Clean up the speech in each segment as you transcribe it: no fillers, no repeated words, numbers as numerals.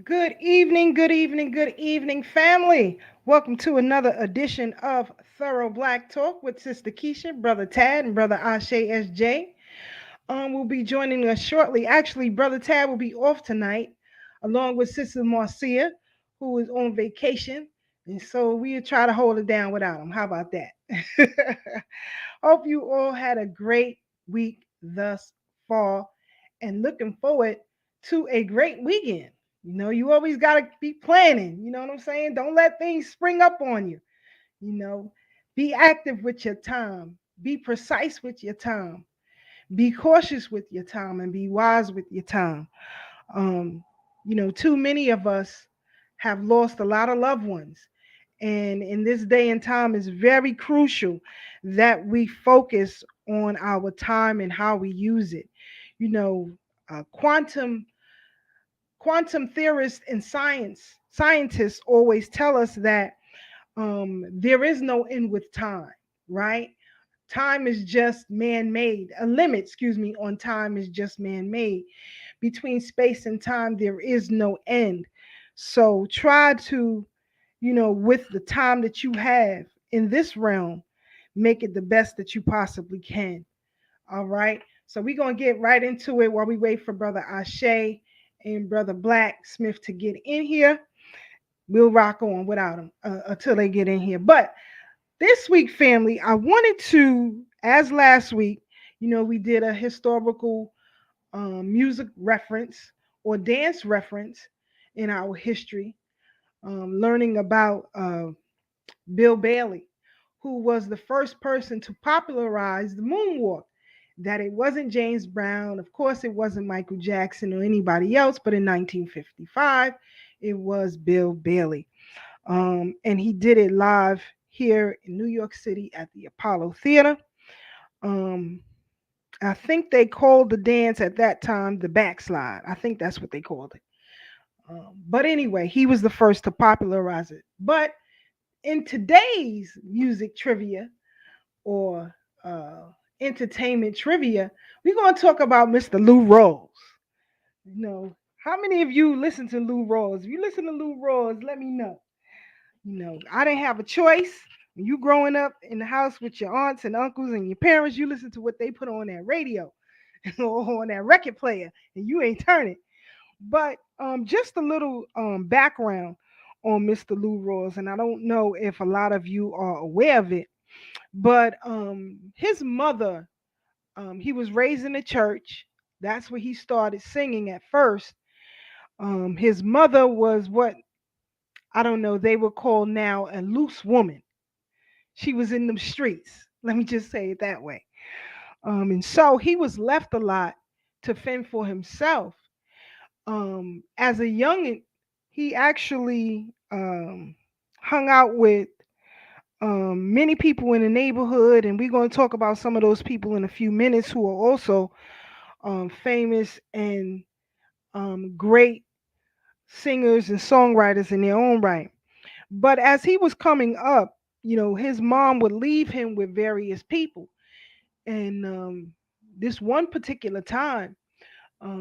Good evening, good evening, good evening, family. Welcome to another edition of Thorough Black Talk with Sister Keisha, Brother Tad, and Brother Ashe SJ. Will be joining us shortly. Actually, Brother Tad will be off tonight, along with Sister Marcia, who is on vacation. And so we'll try to hold it down without him. How about that? Hope you all had a great week thus far and looking forward to a great weekend. You always got to be planning. You know what I'm saying? Don't let things spring up on you. You know, be active with your time, be precise with your time, be cautious with your time, and be wise with your time. Um, too many of us have lost a lot of loved ones. And in this day and time, it's very crucial that we focus on our time and how we use it. You know, quantum theorists and scientists always tell us that there is no end with time, right? Time is just man made. A limit, excuse me, on time is just man made. Between space and time, there is no end. So try to, with the time that you have in this realm, make it the best that you possibly can. All right. So we're going to get right into it while we wait for Brother Ashe and Brother Black Smith to get in here. We'll rock on without them until they get in here. But this week, family, I wanted to, as last week, we did a historical music reference or dance reference in our history, learning about Bill Bailey, who was the first person to popularize the moonwalk. That it wasn't James Brown, of course, it wasn't Michael Jackson or anybody else, but in 1955, it was Bill Bailey. And he did it live here in New York City at the Apollo Theater. Um, I think they called the dance at that time the backslide. I think that's what they called it. But anyway, he was the first to popularize it. But in today's music trivia or entertainment trivia, we're going to talk about Mr. Lou Rawls. How many of you listen to Lou Rawls? If you listen to Lou Rawls, let me know. I didn't have a choice. When you growing up in the house with your aunts and uncles and your parents, you listen to what they put on that radio or on that record player, and you ain't turn it. But just a little background on Mr. Lou Rawls, and I don't know if a lot of you are aware of it, but his mother, he was raised in the church. That's where he started singing at first. His mother was what I don't know, they would call now a loose woman. She was in them streets. Let me just say it that way. And so he was left a lot to fend for himself. As a youngin, he actually hung out with many people in the neighborhood, and we're going to talk about some of those people in a few minutes who are also famous and great singers and songwriters in their own right. But as he was coming up, his mom would leave him with various people. And this one particular time,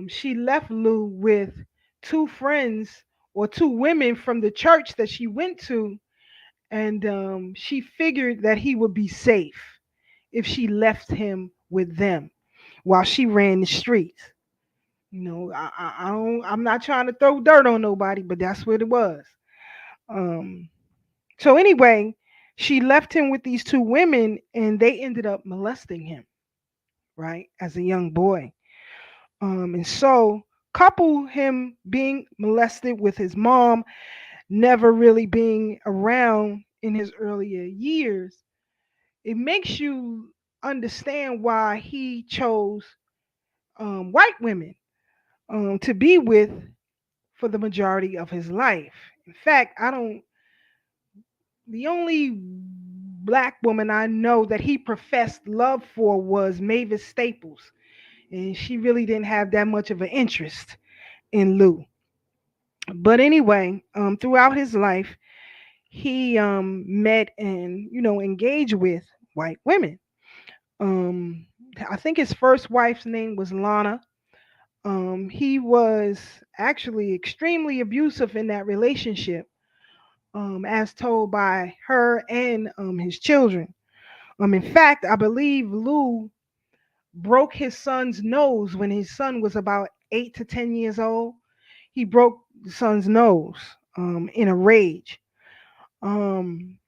she left Lou with two friends or two women from the church that she went to. And she figured that he would be safe if she left him with them while she ran the streets. I'm not trying to throw dirt on nobody, but that's what it was. Um, So anyway, she left him with these two women and they ended up molesting him, right, as a young boy. And so couple him being molested with his mom never really being around in his earlier years, it makes you understand why he chose white women to be with for the majority of his life. In fact, I don't the only black woman I know that he professed love for was Mavis Staples, and she really didn't have that much of an interest in Lou. But anyway, throughout his life, he met and engaged with white women. Um, I think his first wife's name was Lana. He was actually extremely abusive in that relationship, as told by her and his children. In fact, I believe Lou broke his son's nose when his son was about 8 to 10 years old. He broke the son's nose in a rage. Um,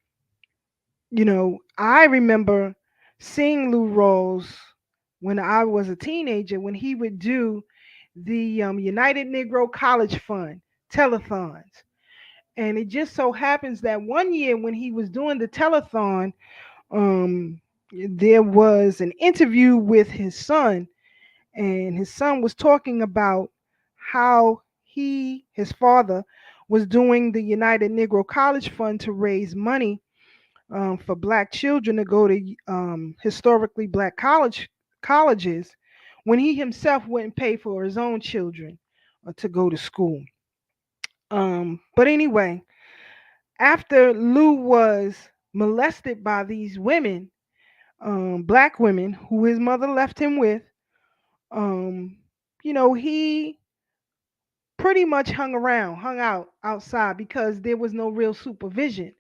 I remember seeing Lou Rawls when I was a teenager when he would do the United Negro College Fund telethons. And it just so happens that one year when he was doing the telethon, um, there was an interview with his son, and his son was talking about how his father, was doing the United Negro College Fund to raise money for black children to go to historically black colleges, when he himself wouldn't pay for his own children to go to school. But anyway, after Lou was molested by these women, black women who his mother left him with, um, he pretty much hung out outside because there was no real supervision.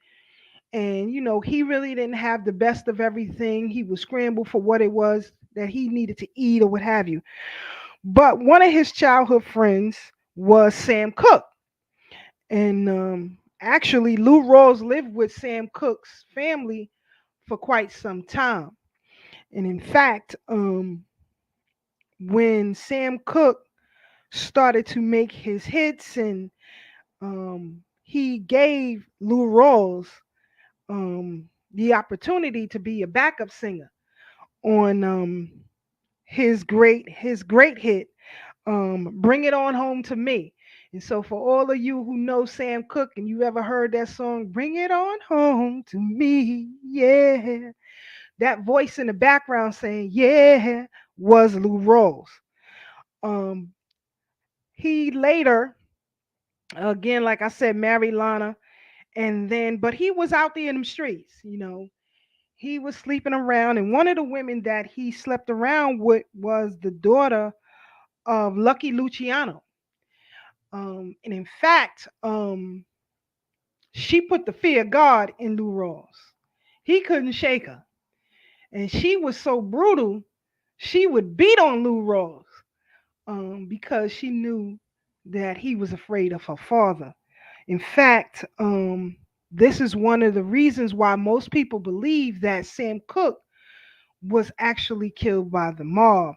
And, he really didn't have the best of everything. He was scrambled for what it was that he needed to eat or what have you. But one of his childhood friends was Sam Cooke. And actually, Lou Rawls lived with Sam Cooke's family for quite some time. And in fact, when Sam Cooke started to make his hits, and he gave Lou Rawls the opportunity to be a backup singer on his great hit, "Bring It On Home to Me." And so, for all of you who know Sam Cooke and you ever heard that song, "Bring It On Home to Me," yeah, that voice in the background saying "yeah" was Lou Rawls. Um, he later, again, like I said, married Lana, and then, but he was out there in the streets. He was sleeping around, and one of the women that he slept around with was the daughter of Lucky Luciano. And in fact, she put the fear of God in Lou Rawls. He couldn't shake her. And she was so brutal, she would beat on Lou Rawls because she knew that he was afraid of her father. In fact, this is one of the reasons why most people believe that Sam Cooke was actually killed by the mob,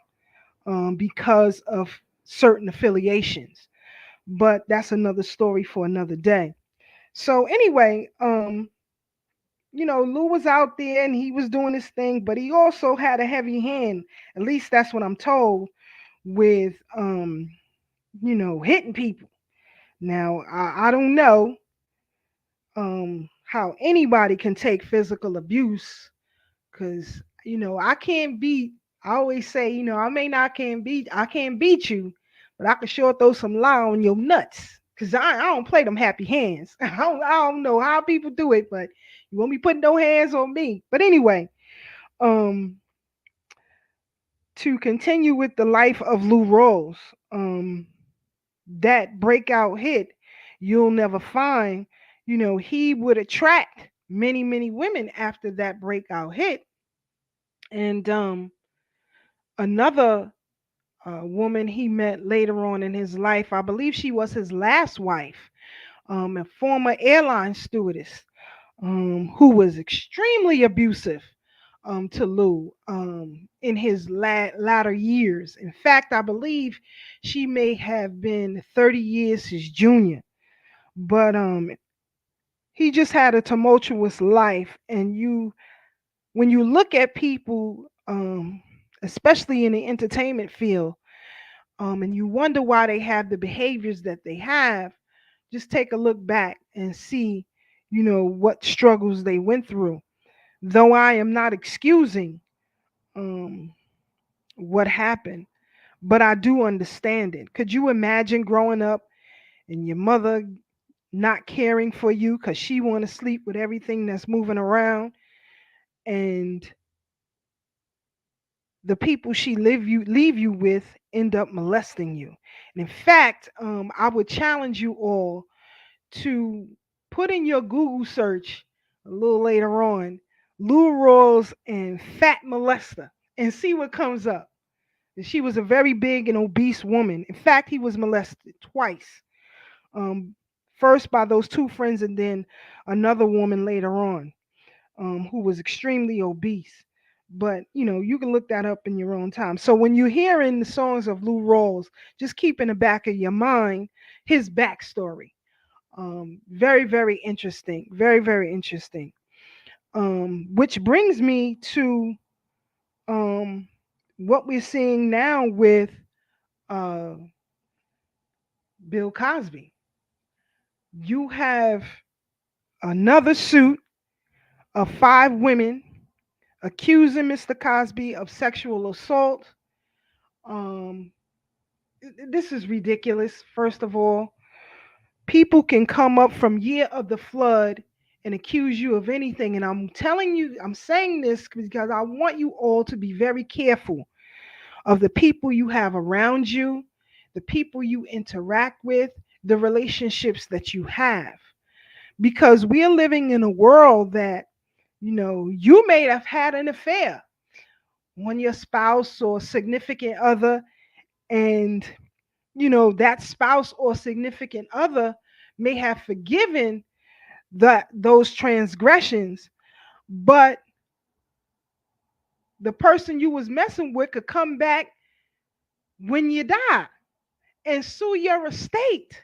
because of certain affiliations. But that's another story for another day. So anyway, Lou was out there and he was doing his thing, but he also had a heavy hand. At least that's what I'm told, with hitting people. Now I don't know how anybody can take physical abuse, because I can't beat. I always say, I can't beat you, but I can sure throw some lye on your nuts. Cause I don't play them happy hands. I don't know how people do it, but you won't be putting no hands on me. But anyway, um, to continue with the life of Lou Rawls, that breakout hit, "You'll Never Find," he would attract many, many women after that breakout hit. And another woman he met later on in his life, I believe she was his last wife, a former airline stewardess, who was extremely abusive to Lou in his latter years. In fact, I believe she may have been 30 years his junior. But he just had a tumultuous life. And when you look at people, especially in the entertainment field, and you wonder why they have the behaviors that they have, just take a look back and see, what struggles they went through. Though I am not excusing um, what happened, but I do understand it. Could you imagine growing up and your mother not caring for you because she want to sleep with everything that's moving around, and the people she leave you with end up molesting you. And in fact, I would challenge you all to put in your Google search a little later on, Lou Rawls and fat molester, and see what comes up. And she was a very big and obese woman. In fact, he was molested twice. Um, First by those two friends, and then another woman later on, who was extremely obese. But you can look that up in your own time. So when you're hearing the songs of Lou Rawls, just keep in the back of your mind his backstory. Very, very interesting. Very, very interesting. Which brings me to um, what we're seeing now with uh, Bill Cosby. You have another suit of 5 women accusing Mr. Cosby of sexual assault. Um, this is ridiculous, first of all. People can come up from year of the flood and accuse you of anything. And I'm telling you, I'm saying this because I want you all to be very careful of the people you have around you, the people you interact with, the relationships that you have. Because we are living in a world that, you may have had an affair on your spouse or significant other, and that spouse or significant other may have forgiven those transgressions, but the person you was messing with could come back when you die and sue your estate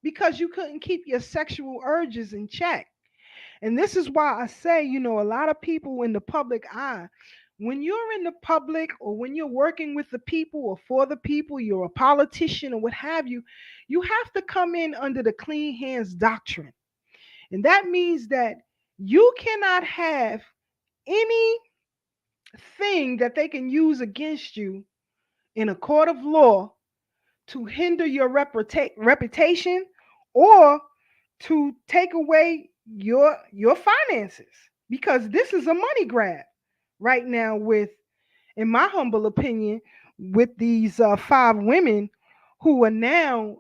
because you couldn't keep your sexual urges in check. And this is why I say, a lot of people in the public eye, when you're in the public or when you're working with the people or for the people, you're a politician or what have you, you have to come in under the clean hands doctrine. And that means that you cannot have anything that they can use against you in a court of law to hinder your reputation or to take away your finances, because this is a money grab right now with, in my humble opinion, with these 5 women who are now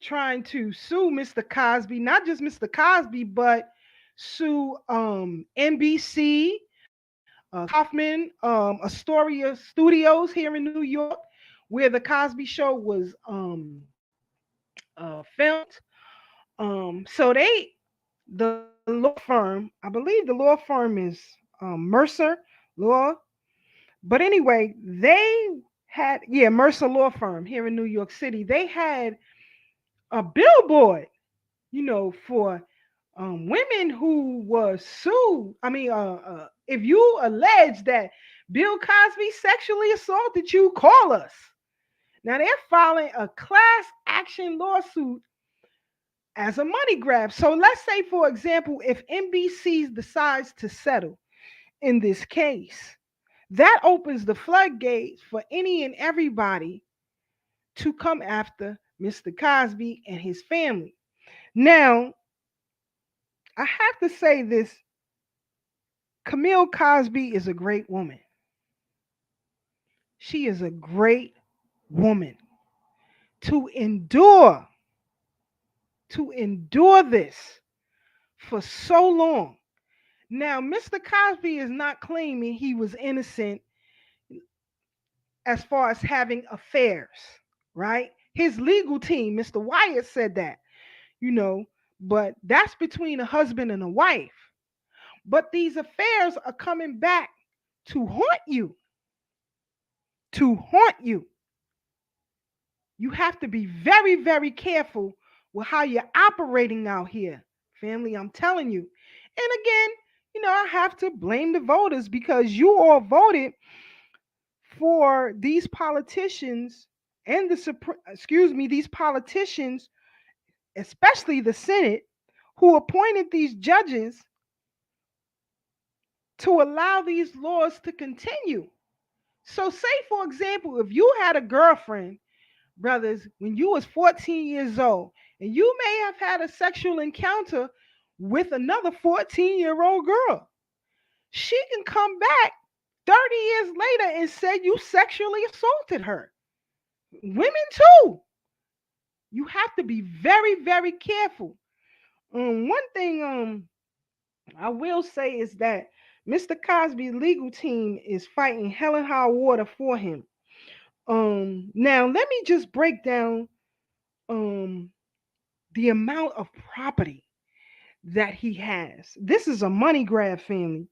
trying to sue Mr. Cosby, not just Mr. Cosby, but sue NBC, Kaufman Astoria Studios here in New York, where the Cosby Show was filmed. So the law firm, I believe the law firm is Mercer Law, but anyway, they had, yeah, Mercer Law Firm here in New York City. They had a billboard, for women who were sued. I mean, if you allege that Bill Cosby sexually assaulted you, call us. Now they're filing a class action lawsuit as a money grab. So let's say, for example, if NBC decides to settle in this case, that opens the floodgates for any and everybody to come after Mr. Cosby and his family. Now, I have to say this: Camille Cosby is a great woman. She is a great woman to endure this for so long. Now, Mr. Cosby is not claiming he was innocent as far as having affairs, right? His legal team, Mr. Wyatt, said that, but that's between a husband and a wife. But these affairs are coming back to haunt you. To haunt you. You have to be very, very careful with how you're operating out here, family. I'm telling you. And again, I have to blame the voters because you all voted for these politicians and these politicians, especially the Senate, who appointed these judges to allow these laws to continue. So say, for example, if you had a girlfriend, brothers, when you was 14 years old, and you may have had a sexual encounter with another 14-year-old girl, she can come back 30 years later and said you sexually assaulted her. Women too. You have to be very, very careful. One thing I will say is that Mr. Cosby's legal team is fighting hell and high water for him. Now let me just break down um the amount of property that he has. This is a money grab family.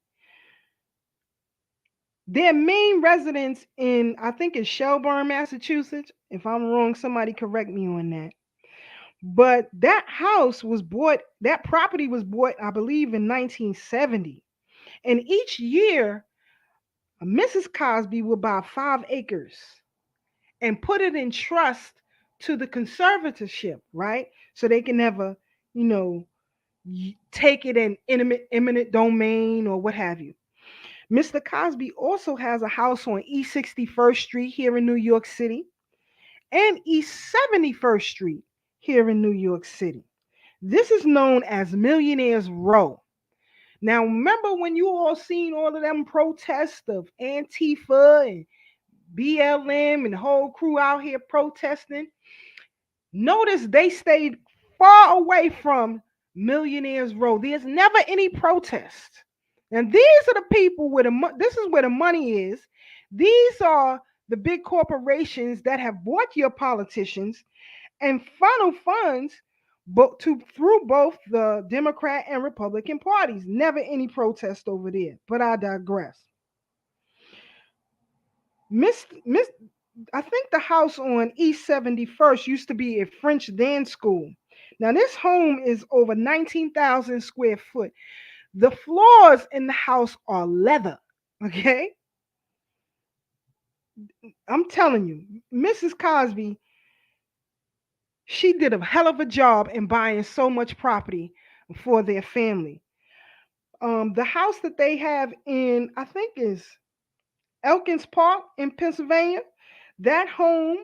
Their main residence in, I think it's Shelburne, Massachusetts. If I'm wrong, somebody correct me on that. But that house was bought, that property was bought, I believe, in 1970. And each year, Mrs. Cosby would buy 5 acres and put it in trust to the conservatorship, right? So they can never, you know, take it in eminent domain or what have you. Mr. Cosby also has a house on East 61st Street here in New York City and East 71st Street here in New York City. This is known as Millionaires Row. Now, remember when you all seen all of them protests of Antifa and BLM and the whole crew out here protesting? Notice they stayed far away from Millionaires Row. There's never any protest. And these are the people where this is where the money is. These are the big corporations that have bought your politicians and funnel funds through both the Democrat and Republican parties. Never any protest over there. But I digress. Miss I think the house on East 71st used to be a French dance school. Now, this home is over 19,000 square foot. The floors in the house are leather. Okay. I'm telling you, Mrs. Cosby, she did a hell of a job in buying so much property for their family. The house that they have in, I think, is Elkins Park in Pennsylvania, that home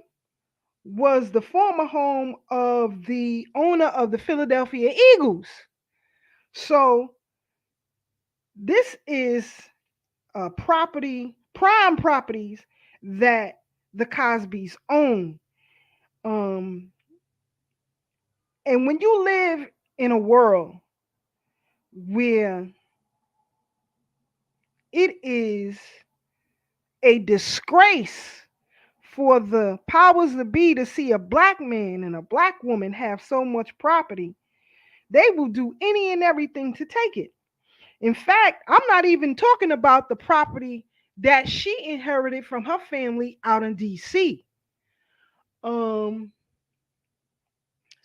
was the former home of the owner of the Philadelphia Eagles. So this is prime properties that the Cosbys own. And when you live in a world where it is a disgrace for the powers that be to see a black man and a black woman have so much property, they will do any and everything to take it. In fact, I'm not even talking about the property that she inherited from her family out in DC. Um,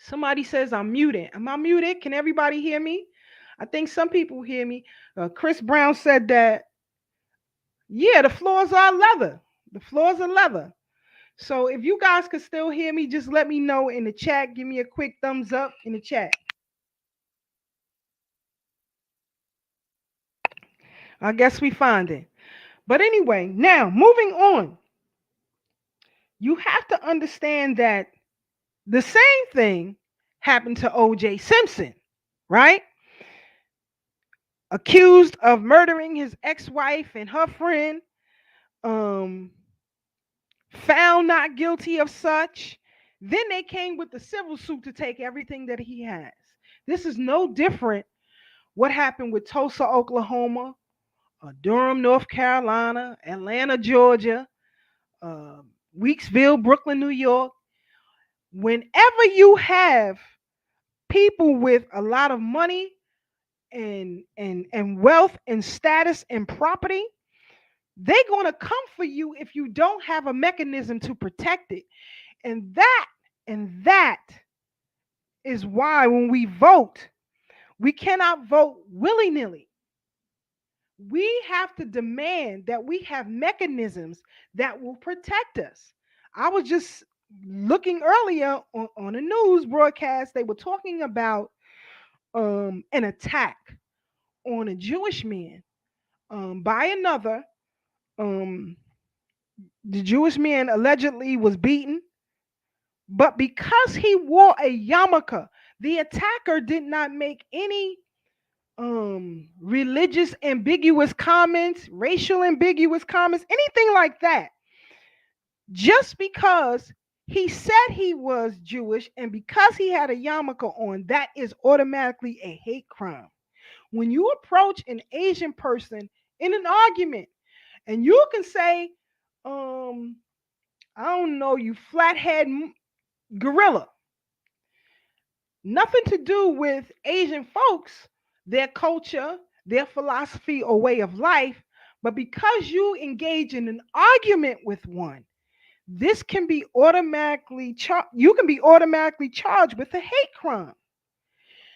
Somebody says I'm muted. Am I muted? Can everybody hear me? I think some people hear me. Chris Brown said that, yeah, the floors are leather. The floors are leather. So if you guys could still hear me, just let me know in the chat. Give me a quick thumbs up in the chat. I guess we find it. But anyway, now moving on. You have to understand that the same thing happened to O.J. Simpson, right? Accused of murdering his ex-wife and her friend, um, found not guilty of such. Then they came with the civil suit to take everything that he has. This is no different what happened with Tulsa, Oklahoma, Durham, North Carolina, Atlanta, Georgia, uh, Weeksville, Brooklyn, New York. Whenever you have people with a lot of money and wealth and status and property, they're going to come for you if you don't have a mechanism to protect it. And that is why when we vote, we cannot vote willy-nilly. We have to demand that we have mechanisms that will protect us. I was just looking earlier on a news broadcast. They were talking about an attack on a Jewish man by another. Um, the Jewish man allegedly was beaten, but because he wore a yarmulke, the attacker did not make any religious ambiguous comments, racial ambiguous comments, anything like that. Just because he said he was Jewish and because he had a yarmulke on, that is automatically a hate crime. When you approach an Asian person in an argument and you can say, um, I don't know, you flathead gorilla, nothing to do with Asian folks, their culture, their philosophy or way of life, but because you engage in an argument with one, this can be you can be automatically charged with a hate crime.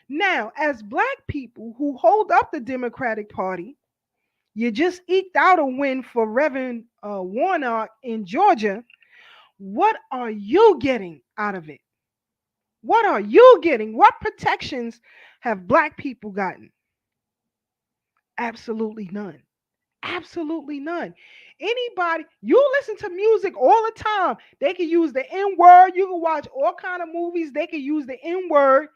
Now, as black people who hold up the Democratic Party, you just eked out a win for Reverend Warnock in Georgia. What are you getting out of it? What are you getting? What protections have black people gotten? Absolutely none. Absolutely none. Anybody, you listen to music all the time. They can use the N word. You can watch all kind of movies. They can use the N word.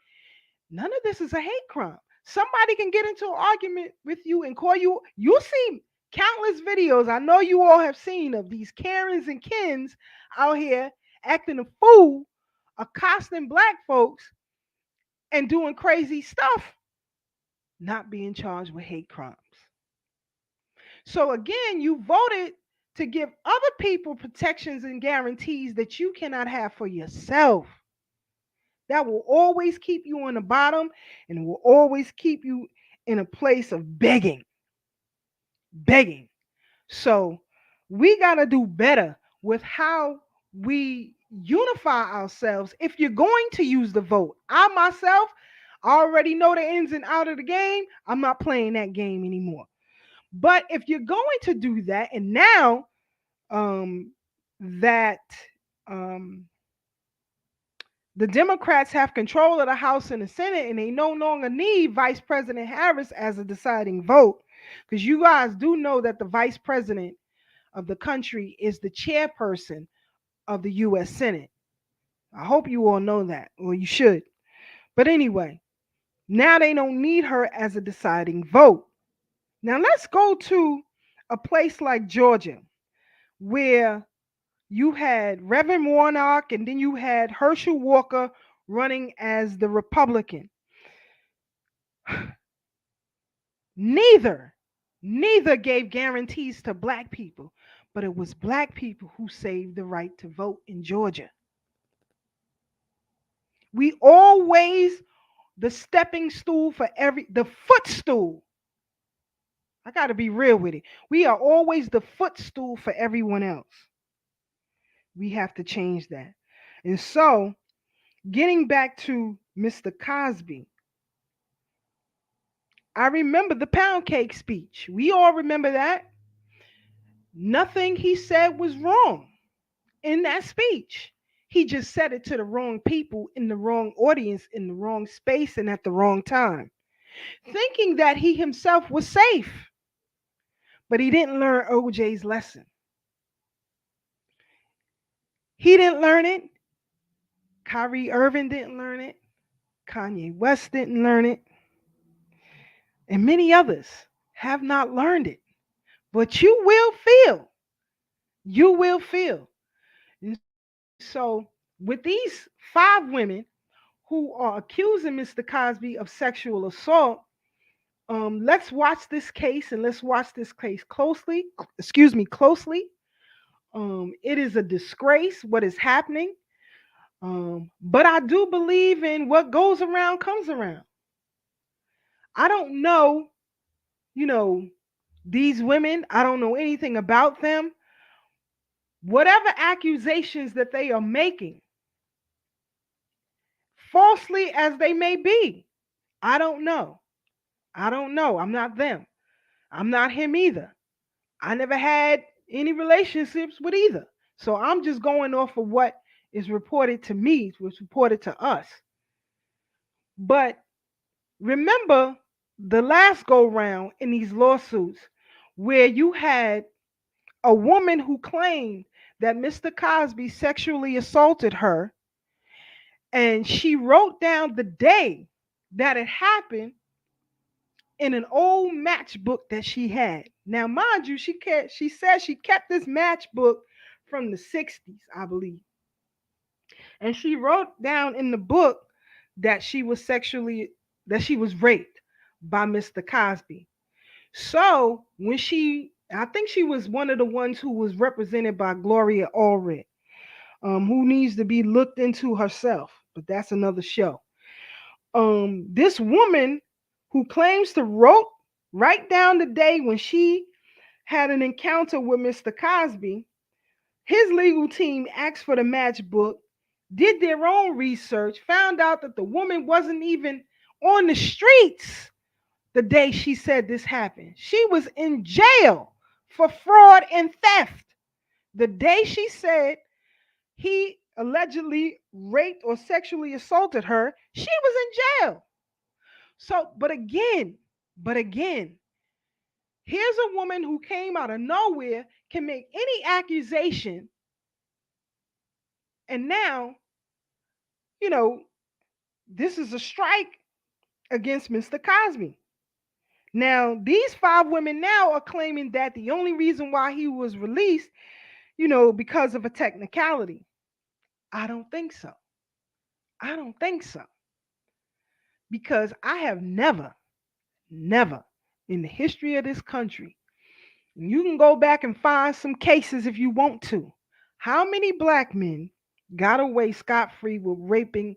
None of this is a hate crime. Somebody can get into an argument with you and call you. You see countless videos. I know you all have seen of these Karens and Kens out here acting a fool, accosting black folks and doing crazy stuff, not being charged with hate crimes. So again, you voted to give other people protections and guarantees that you cannot have for yourself. That will always keep you on the bottom and will always keep you in a place of begging. Begging. So we got to do better with how we unify ourselves if you're going to use the vote. I myself already know the ins and out of the game. I'm not playing that game anymore. But if you're going to do that, and now that um, the Democrats have control of the House and the Senate, and they no longer need Vice President Harris as a deciding vote, because you guys do know that the Vice President of the country is the chairperson of the U.S. Senate. I hope you all know that, or you should. But anyway, now they don't need her as a deciding vote. Now let's go to a place like Georgia, where you had Reverend Warnock and then you had Herschel Walker running as the Republican. Neither gave guarantees to black people, but it was black people who saved the right to vote in Georgia. We always the stepping stool for the footstool. I got to be real with it. We are always the footstool for everyone else. We have to change that. And so, getting back to Mr. Cosby, I remember the pound cake speech. We all remember that. Nothing he said was wrong in that speech. He just said it to the wrong people in the wrong audience, in the wrong space, and at the wrong time, thinking that he himself was safe. But he didn't learn OJ's lesson. He didn't learn it. Kyrie Irving didn't learn it. Kanye West didn't learn it. And many others have not learned it. But you will feel. You will feel. And so, with these 5 women who are accusing Mr. Cosby of sexual assault, let's watch this case and let's watch this case closely. Excuse me, closely. It is a disgrace what is happening. But I do believe in what goes around comes around. I don't know, you know, these women, I don't know anything about them. Whatever accusations that they are making, falsely as they may be, I don't know. I don't know. I'm not them. I'm not him either. I never had any relationships with either. So I'm just going off of what is reported to me, was reported to us. But remember the last go round in these lawsuits where you had a woman who claimed that Mr. Cosby sexually assaulted her, and she wrote down the day that it happened in an old matchbook that she had. Now, mind you, she said she kept this matchbook from the 60s, I believe. And she wrote down in the book that she was raped by Mr. Cosby. So when I think she was one of the ones who was represented by Gloria Allred, who needs to be looked into herself, but that's another show. This woman who claims to write down the day when she had an encounter with Mr. Cosby, his legal team asked for the matchbook, did their own research, found out that the woman wasn't even on the streets the day she said this happened. She was in jail for fraud and theft. The day she said he allegedly raped or sexually assaulted her, she was in jail. So, but again, here's a woman who came out of nowhere, can make any accusation, and now, you know, this is a strike against Mr. Cosby. Now, these five women now are claiming that the only reason why he was released, because of a technicality. I don't think so. I don't think so. Because I have never in the history of this country, you can go back and find some cases if you want to. How many black men got away scot free with raping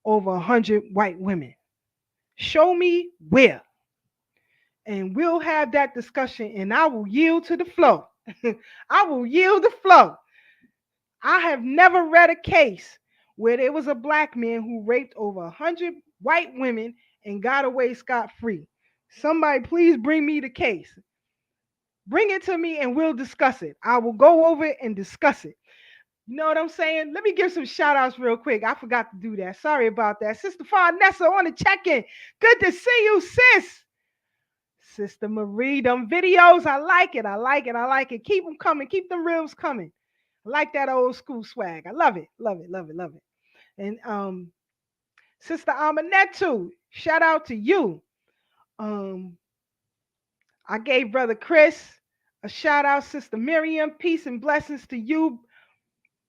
over 100 white women? Show me where. And we'll have that discussion, and I will yield to the flow. I will yield the flow. I have never read a case where there was a black man who raped over 100 white women and got away scot free. Somebody please bring me the case. Bring it to me and we'll discuss it. I will go over it and discuss it. You know what I'm saying? Let me give some shout outs real quick. I forgot to do that. Sorry about that. Sister Farnessa on the check-in. Good to see you, sis. Sister Marie, them videos, I like it. I like it. I like it. Keep them coming. Keep them reels coming. I like that old school swag. I love it. Love it. Love it. Love it. And Sister Amanetu, shout out to you. I gave Brother Chris a shout out. Sister Miriam, peace and blessings to you.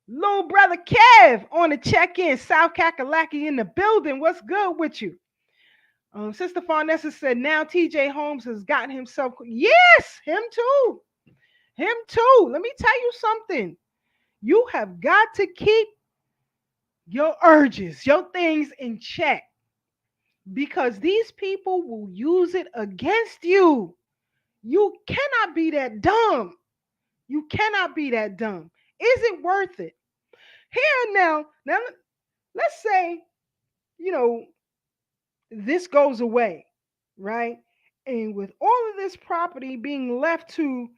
Little Brother Kev on the check-in. South Kakalaki in the building. What's good with you? Sister Farnessa said now TJ Holmes has gotten himself. Yes, him too. Him too. Let me tell you something. You have got to keep your urges, your things in check, because these people will use it against you. You cannot be that dumb. You cannot be that dumb. Is it worth it? Here now, let's say, this goes away, right? And with all of this property being left to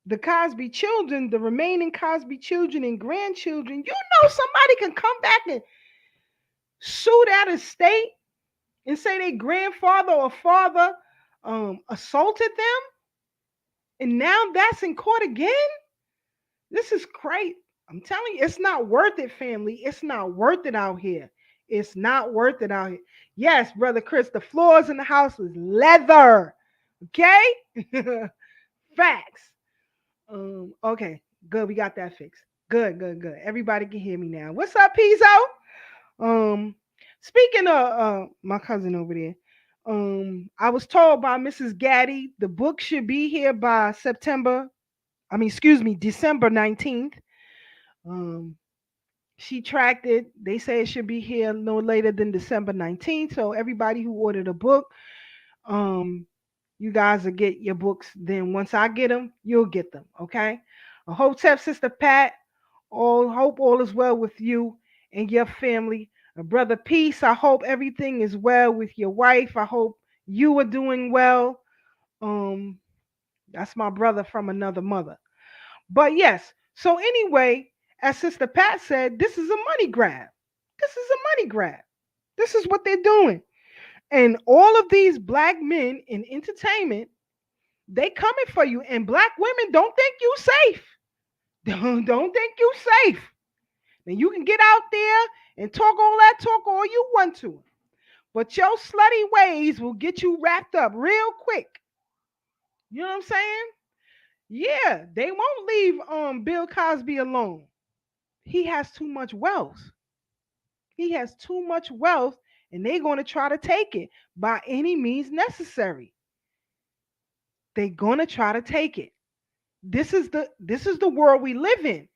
the Cosby children, the remaining Cosby children and grandchildren, somebody can come back and sue that estate and say their grandfather or father assaulted them, and now that's in court again. This is great. I'm telling you, it's not worth it, family. It's not worth it out here. It's not worth it out here. Yes, Brother Chris, the floors in the house is leather. Okay? Facts. Okay, good. We got that fixed. Good. Everybody can hear me now. What's up, Pizzo? Speaking of my cousin over there, I was told by Mrs. Gaddy the book should be here by December 19th. She tracked it. They say it should be here no later than December 19th. So everybody who ordered a book, you guys will get your books. Then once I get them, you'll get them. Okay. I hope, Sister Pat, hope all is well with you and your family. Brother Peace, I hope everything is well with your wife. I hope you are doing well. That's my brother from another mother. But yes, so anyway, as Sister Pat said, this is a money grab. This is a money grab. This is what they're doing. And all of these black men in entertainment, they coming for you. And black women, don't think you safe. Don't think you safe. Now you can get out there and talk all that talk all you want to. But your slutty ways will get you wrapped up real quick. You know what I'm saying? Yeah, they won't leave Bill Cosby alone. He has too much wealth. He has too much wealth, and they're going to try to take it by any means necessary. They're going to try to take it. This is the world we live in.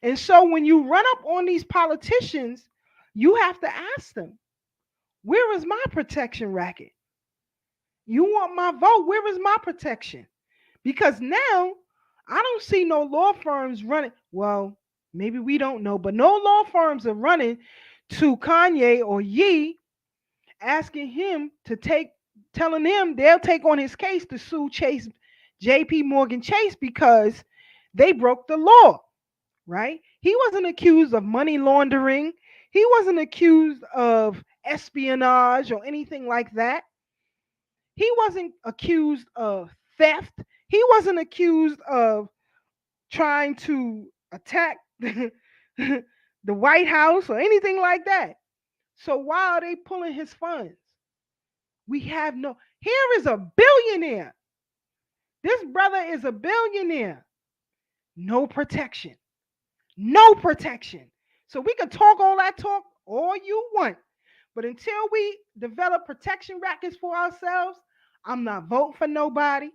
And so when you run up on these politicians, you have to ask them, where is my protection racket? You want my vote? Where is my protection? Because now I don't see no law firms running. Well, maybe we don't know, but no law firms are running to Kanye or Ye asking him to take, telling them they'll take on his case to sue Chase, JP Morgan Chase, because they broke the law, right? He wasn't accused of money laundering. He wasn't accused of espionage or anything like that. He wasn't accused of theft. He wasn't accused of trying to attack the White House or anything like that. So why are they pulling his funds? We have no. Here is a billionaire. This brother is a billionaire. No protection. No protection. So we can talk all that talk all you want. But until we develop protection rackets for ourselves, I'm not voting for nobody.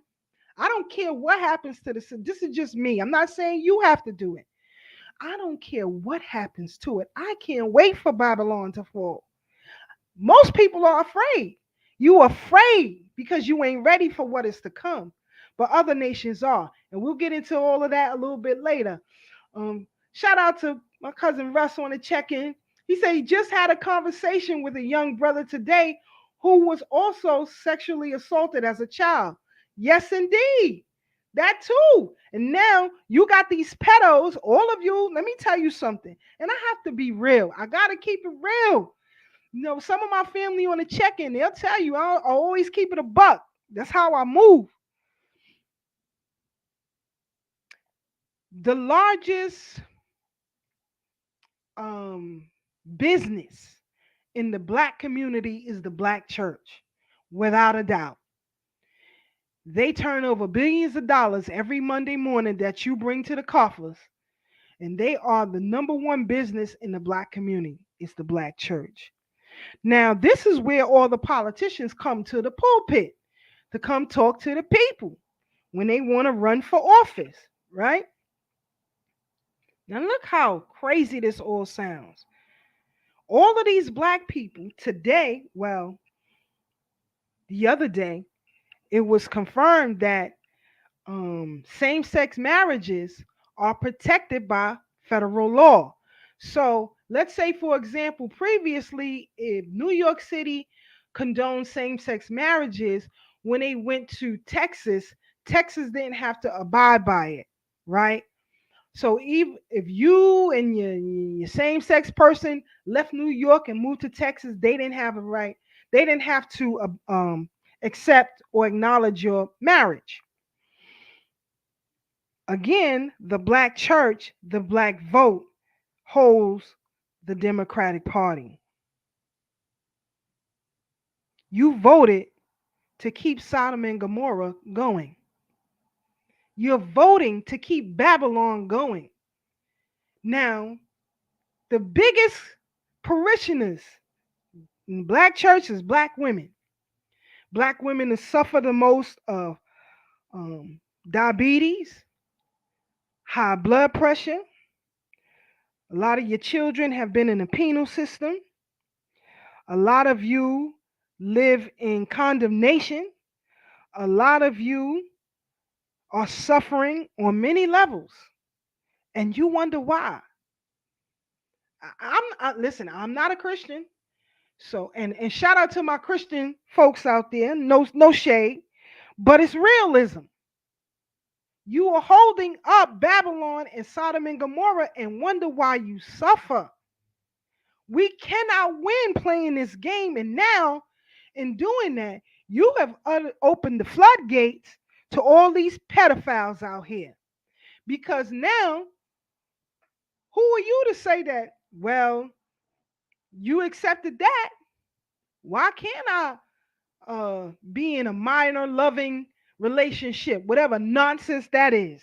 I don't care what happens to this. This is just me. I'm not saying you have to do it. I don't care what happens to it. I can't wait for Babylon to fall. Most people are afraid. You are afraid because you ain't ready for what is to come. But other nations are. And we'll get into all of that a little bit later. Shout out to my cousin Russ on the check-in. He said he just had a conversation with a young brother today who was also sexually assaulted as a child. Yes, indeed. That too. And now you got these pedos, all of you. Let me tell you something. And I have to be real. I got to keep it real. You know, some of my family on the check-in, they'll tell you I always keep it a buck. That's how I move. The largest business in the black community is the black church, without a doubt. They turn over billions of dollars every Monday morning that you bring to the coffers, and they are the number one business in the black community. It's the black church. Now, this is where all the politicians come to the pulpit to come talk to the people when they want to run for office, right? Now, look how crazy this all sounds. All of these black people today, well, the other day, it was confirmed that same-sex marriages are protected by federal law. So let's say, for example, previously, if New York City condoned same-sex marriages, when they went to Texas, Texas didn't have to abide by it, right? So even if you and your same-sex person left New York and moved to Texas, they didn't have a right. They didn't have to accept or acknowledge your marriage. Again, the black church, the black vote holds the Democratic Party. You voted to keep Sodom and Gomorrah going. You're voting to keep Babylon going. Now, the biggest parishioners in black church is black women. Black women that suffer the most of diabetes, high blood pressure. A lot of your children have been in the penal system. A lot of you live in condemnation. A lot of you are suffering on many levels. And you wonder why. Listen, I'm not a Christian. So and shout out to my Christian folks out there. No shade, but it's realism. You are holding up Babylon and Sodom and Gomorrah and wonder why you suffer. We cannot win playing this game. And now, in doing that, you have opened the floodgates to all these pedophiles out here. Because now, who are you to say that, well, you accepted that? Why can't I be in a minor loving relationship, whatever nonsense that is?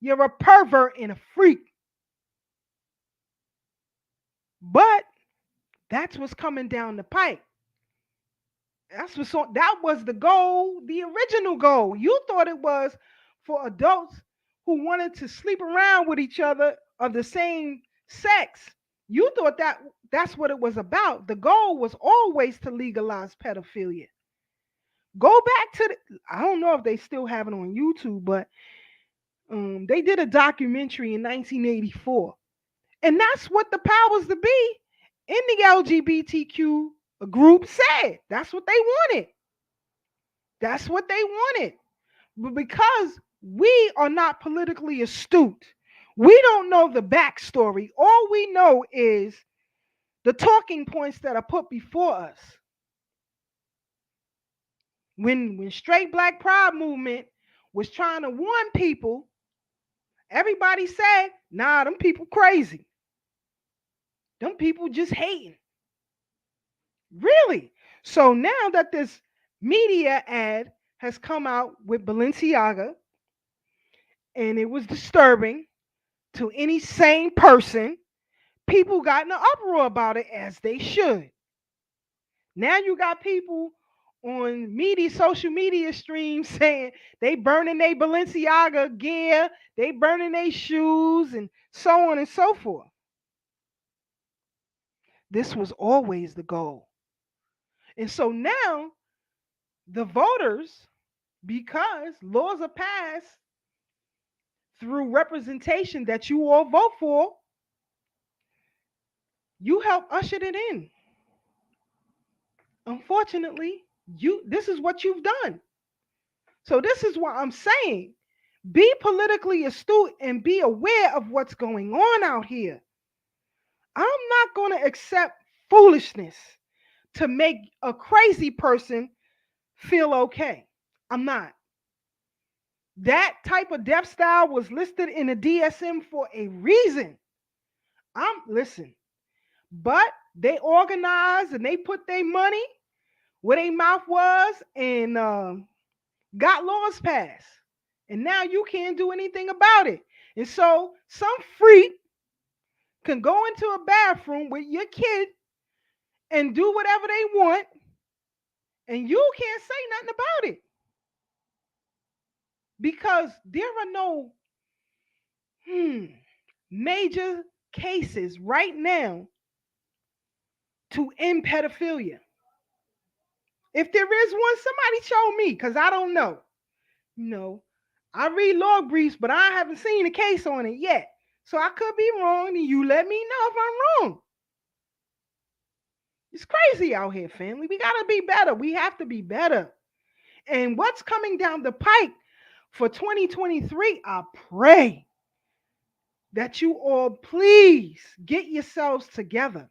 You're a pervert and a freak. But that's what's coming down the pipe. That was the goal, the original goal. You thought it was for adults who wanted to sleep around with each other of the same sex. You thought that's what it was about. The goal was always to legalize pedophilia. Go back to I don't know if they still have it on YouTube, but they did a documentary in 1984. And that's what the powers to be in the LGBTQ group said. That's what they wanted. That's what they wanted. But because we are not politically astute, we don't know the backstory. All we know is the talking points that are put before us. When straight black pride movement was trying to warn people, everybody said, nah, them people crazy. Them people just hating. Really? So now that this media ad has come out with Balenciaga, and it was disturbing to any sane person, people got in an uproar about it, as they should. Now you got people on social media streams saying they burning their Balenciaga gear, they burning their shoes, and so on and so forth. This was always the goal. And so now the voters, because laws are passed through representation that you all vote for, you help usher it in. Unfortunately, this is what you've done. So this is what I'm saying. Be politically astute and be aware of what's going on out here. I'm not going to accept foolishness to make a crazy person feel okay. I'm not. That type of death style was listed in the DSM for a reason. Listen, but they organized and they put their money where their mouth was and got laws passed. And now you can't do anything about it. And so some freak can go into a bathroom with your kid and do whatever they want, and you can't say nothing about it. Because there are no major cases right now to end pedophilia. If there is one, somebody show me, because I don't know. I read law briefs, but I haven't seen a case on it yet. So I could be wrong, and you let me know if I'm wrong. It's crazy out here, family. We got to be better. We have to be better. And what's coming down the pike for 2023, I pray that you all please get yourselves together,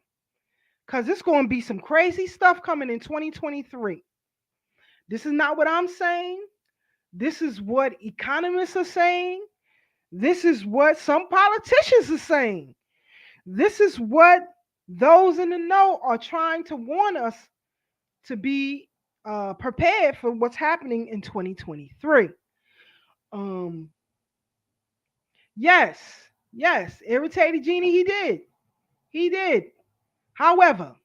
because it's going to be some crazy stuff coming in 2023. This is not what I'm saying. This is what economists are saying. This is what some politicians are saying. This is what those in the know are trying to warn us to be prepared for what's happening in 2023. Yes, irritated Genie, he did. However,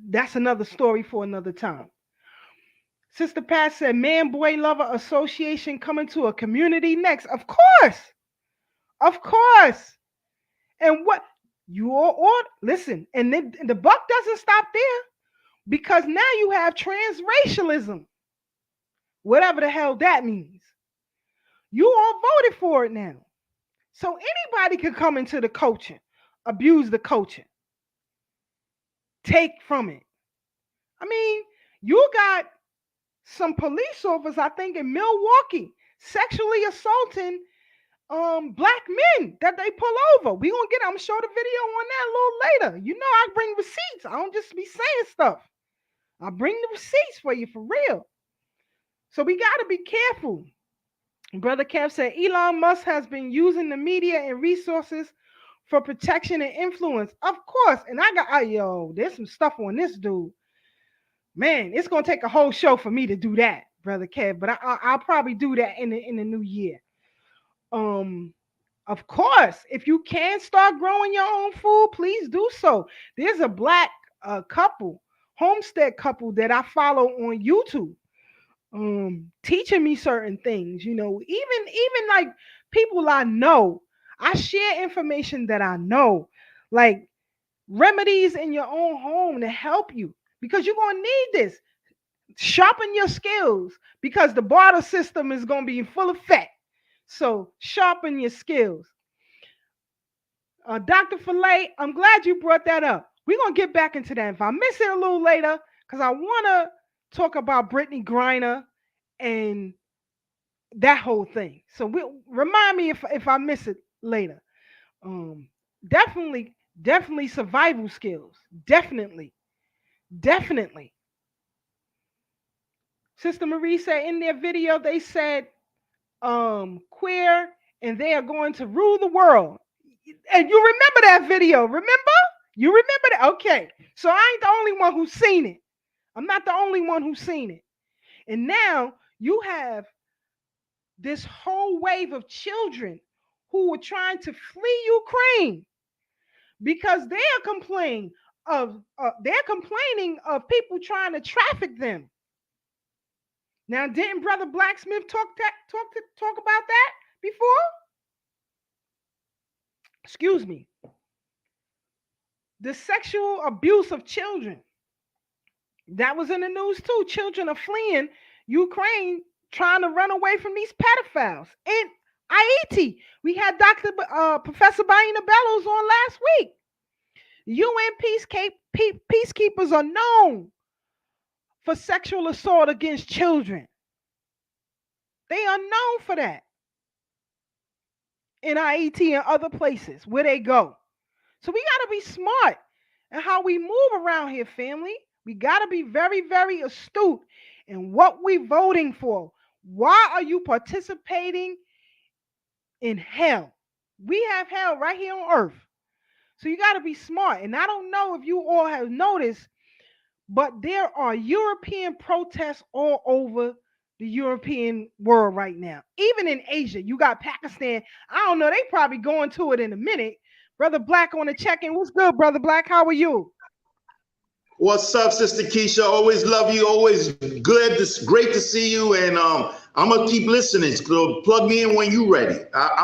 that's another story for another time. Sister Pat said, Man Boy Lover Association coming to a community next. Of course. And what you all listen, and then the buck doesn't stop there, because now you have transracialism, whatever the hell that means. You all voted for it now. So anybody can come into the culture, abuse the culture, take from it. I mean, you got some police officers, I think, in Milwaukee, sexually assaulting black men that they pull over. We gonna I'm gonna show the video on that a little later. You know, I bring receipts. I don't just be saying stuff. I bring the receipts for you, for real. So we gotta be careful. Brother Kev said Elon Musk has been using the media and resources for protection and influence. Of course. And there's some stuff on this dude. Man, it's gonna take a whole show for me to do that, brother Kev. But I'll probably do that in the new year. Of course, if you can start growing your own food, please do so. There's a black couple, homestead couple that I follow on YouTube, teaching me certain things. Even like people I know, I share information that I know, like remedies in your own home to help you, because you're gonna need this. Sharpen your skills, because the barter system is gonna be in full effect. So sharpen your skills. Dr. Filet, I'm glad you brought that up. We're going to get back into that. If I miss it a little later, because I want to talk about Brittany Griner and that whole thing. So remind me if I miss it later. Definitely survival skills. Definitely. Sister Marie said in their video, they said queer and they are going to rule the world. And you remember that video, remember? You remember that? Okay. So I ain't the only one who's seen it. I'm not the only one who's seen it. And now you have this whole wave of children who were trying to flee Ukraine because they're complaining of people trying to traffic them. Now, didn't Brother Blacksmith talk about that before? Excuse me. The sexual abuse of children. That was in the news too. Children are fleeing Ukraine, trying to run away from these pedophiles. In Haiti, we had Professor Baina Bellows on last week. UN peacekeepers are known for sexual assault against children. They are known for that in Haiti and other places where they go. So we got to be smart in how we move around here, family. We got to be very, very astute in what we're voting for. Why are you participating in hell? We have hell right here on earth. So you got to be smart. And I don't know if you all have noticed, but there are European protests all over the European world right now. Even in Asia, you got Pakistan. I don't know. They probably going to it in a minute. Brother Black on the check-in. What's good, Brother Black? How are you? What's up, Sister Keisha? Always love you. Always good. It's great to see you. And I'm gonna keep listening. So plug me in when you're ready. I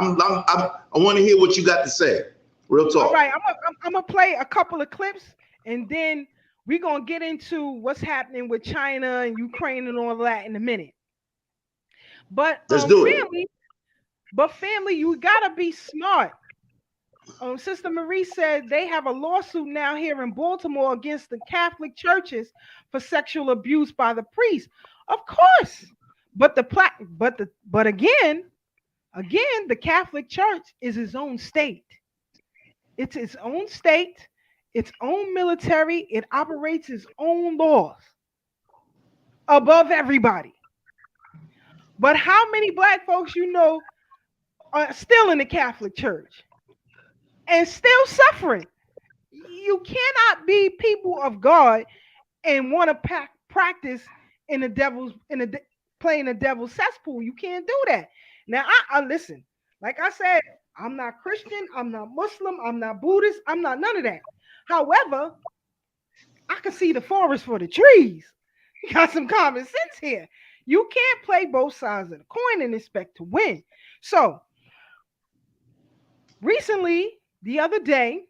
want to hear what you got to say. Real talk. All right, I'm gonna play a couple of clips, and then we're gonna get into what's happening with China and Ukraine and all that in a minute. But let's do it. Family, you gotta be smart. Sister Marie said they have a lawsuit now here in Baltimore against the Catholic churches for sexual abuse by the priests. Of course, but again, the Catholic Church is its own state. It's its own state, its own military. It operates its own laws above everybody. But how many Black folks you know are still in the Catholic Church and still suffering? You cannot be people of God and want to practice in playing the devil's cesspool. You can't do that. Now, I listen. Like I said, I'm not Christian. I'm not Muslim. I'm not Buddhist. I'm not none of that. However, I can see the forest for the trees. You got some common sense here. You can't play both sides of the coin and expect to win. So, recently, the other day,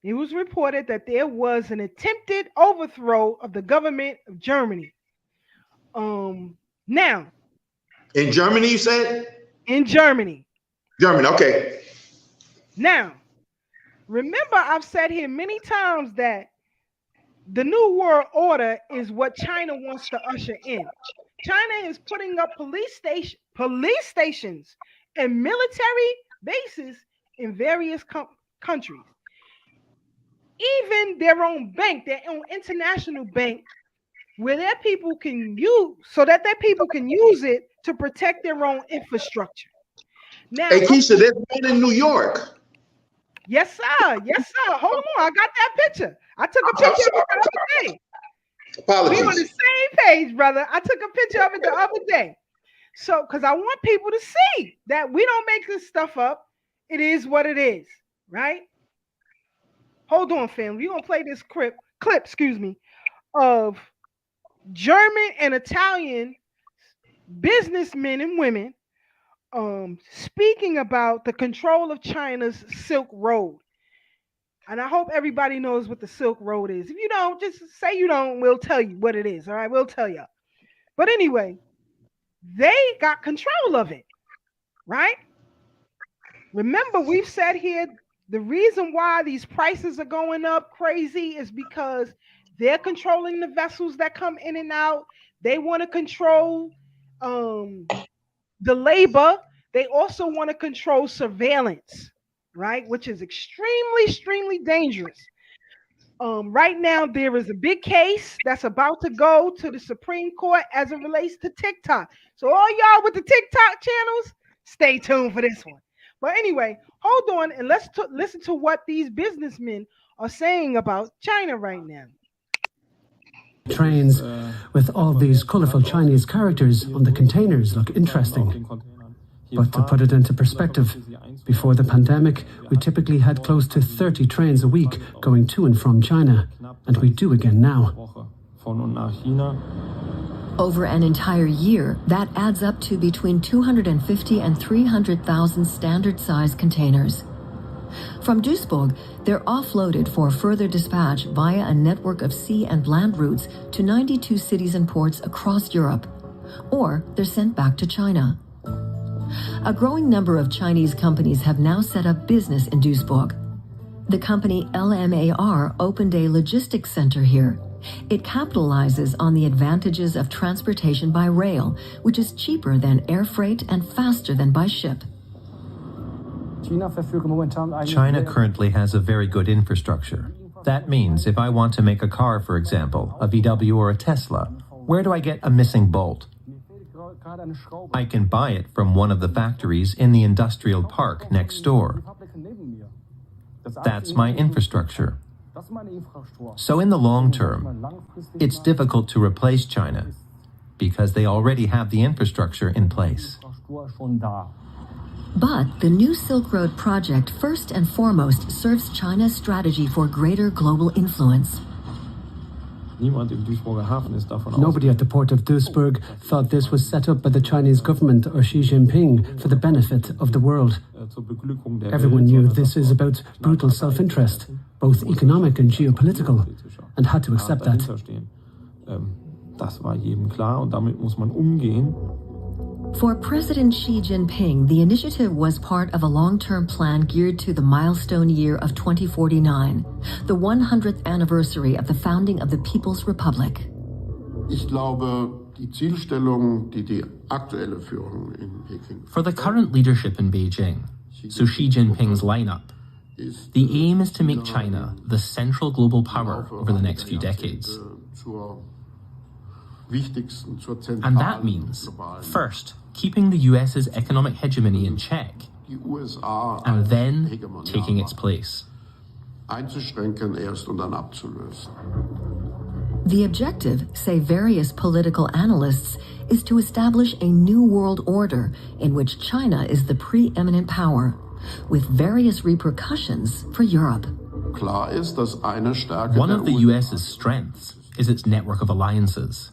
it was reported that there was an attempted overthrow of the government of Germany. Now. In Germany, you said? In Germany. Germany, okay. Now, remember I've said here many times that the New World Order is what China wants to usher in. China is putting up police stations and military bases in various countries. Even their own bank, their own international bank, where their people can use, so that their people can use it to protect their own infrastructure. Now, hey, Keisha, there's one in New York. Yes, sir. Yes, sir. Hold on. I got that picture. I took a I'm picture of sorry. it the other day. We on the Apologies. same page, brother. I took a picture of it the other day. So, because I want people to see that we don't make this stuff up. It is what it is, right? Hold on, fam. We're gonna play this clip, excuse me, of German and Italian businessmen and women speaking about the control of China's Silk Road. And I hope everybody knows what the Silk Road is. If you don't, just say you don't, we'll tell you what it is. All right, we'll tell you. But anyway, they got control of it, right? Remember, we've said here the reason why these prices are going up crazy is because they're controlling the vessels that come in and out. They want to control the labor. They also want to control surveillance, right? Which is extremely dangerous. Right now, there is a big case that's about to go to the Supreme Court as it relates to TikTok. So all y'all with the TikTok channels, stay tuned for this one. But anyway, hold on and let's listen to what these businessmen are saying about China right now. Trains with all these colorful Chinese characters on the containers look interesting. But to put it into perspective, before the pandemic, we typically had close to 30 trains a week going to and from China, and we do again now. Over an entire year, that adds up to between 250 and 300,000 standard-size containers. From Duisburg, they're offloaded for further dispatch via a network of sea and land routes to 92 cities and ports across Europe, or they're sent back to China. A growing number of Chinese companies have now set up business in Duisburg. The company LMAR opened a logistics center here. It capitalizes on the advantages of transportation by rail, which is cheaper than air freight and faster than by ship. China currently has a very good infrastructure. That means if I want to make a car, for example, a VW or a Tesla, where do I get a missing bolt? I can buy it from one of the factories in the industrial park next door. That's my infrastructure. So in the long term, it's difficult to replace China because they already have the infrastructure in place. But the new Silk Road project first and foremost serves China's strategy for greater global influence. Nobody at the port of Duisburg thought this was set up by the Chinese government or Xi Jinping for the benefit of the world. Everyone knew this is about brutal self-interest, both economic and geopolitical, and had to accept that. For President Xi Jinping, the initiative was part of a long-term plan geared to the milestone year of 2049, the 100th anniversary of the founding of the People's Republic. For the current leadership in Beijing, so Xi Jinping's lineup, the aim is to make China the central global power over the next few decades. And that means, first, keeping the US's economic hegemony in check, and then taking its place. The objective, say various political analysts, is to establish a new world order in which China is the preeminent power, with various repercussions for Europe. One of the US's strengths is its network of alliances.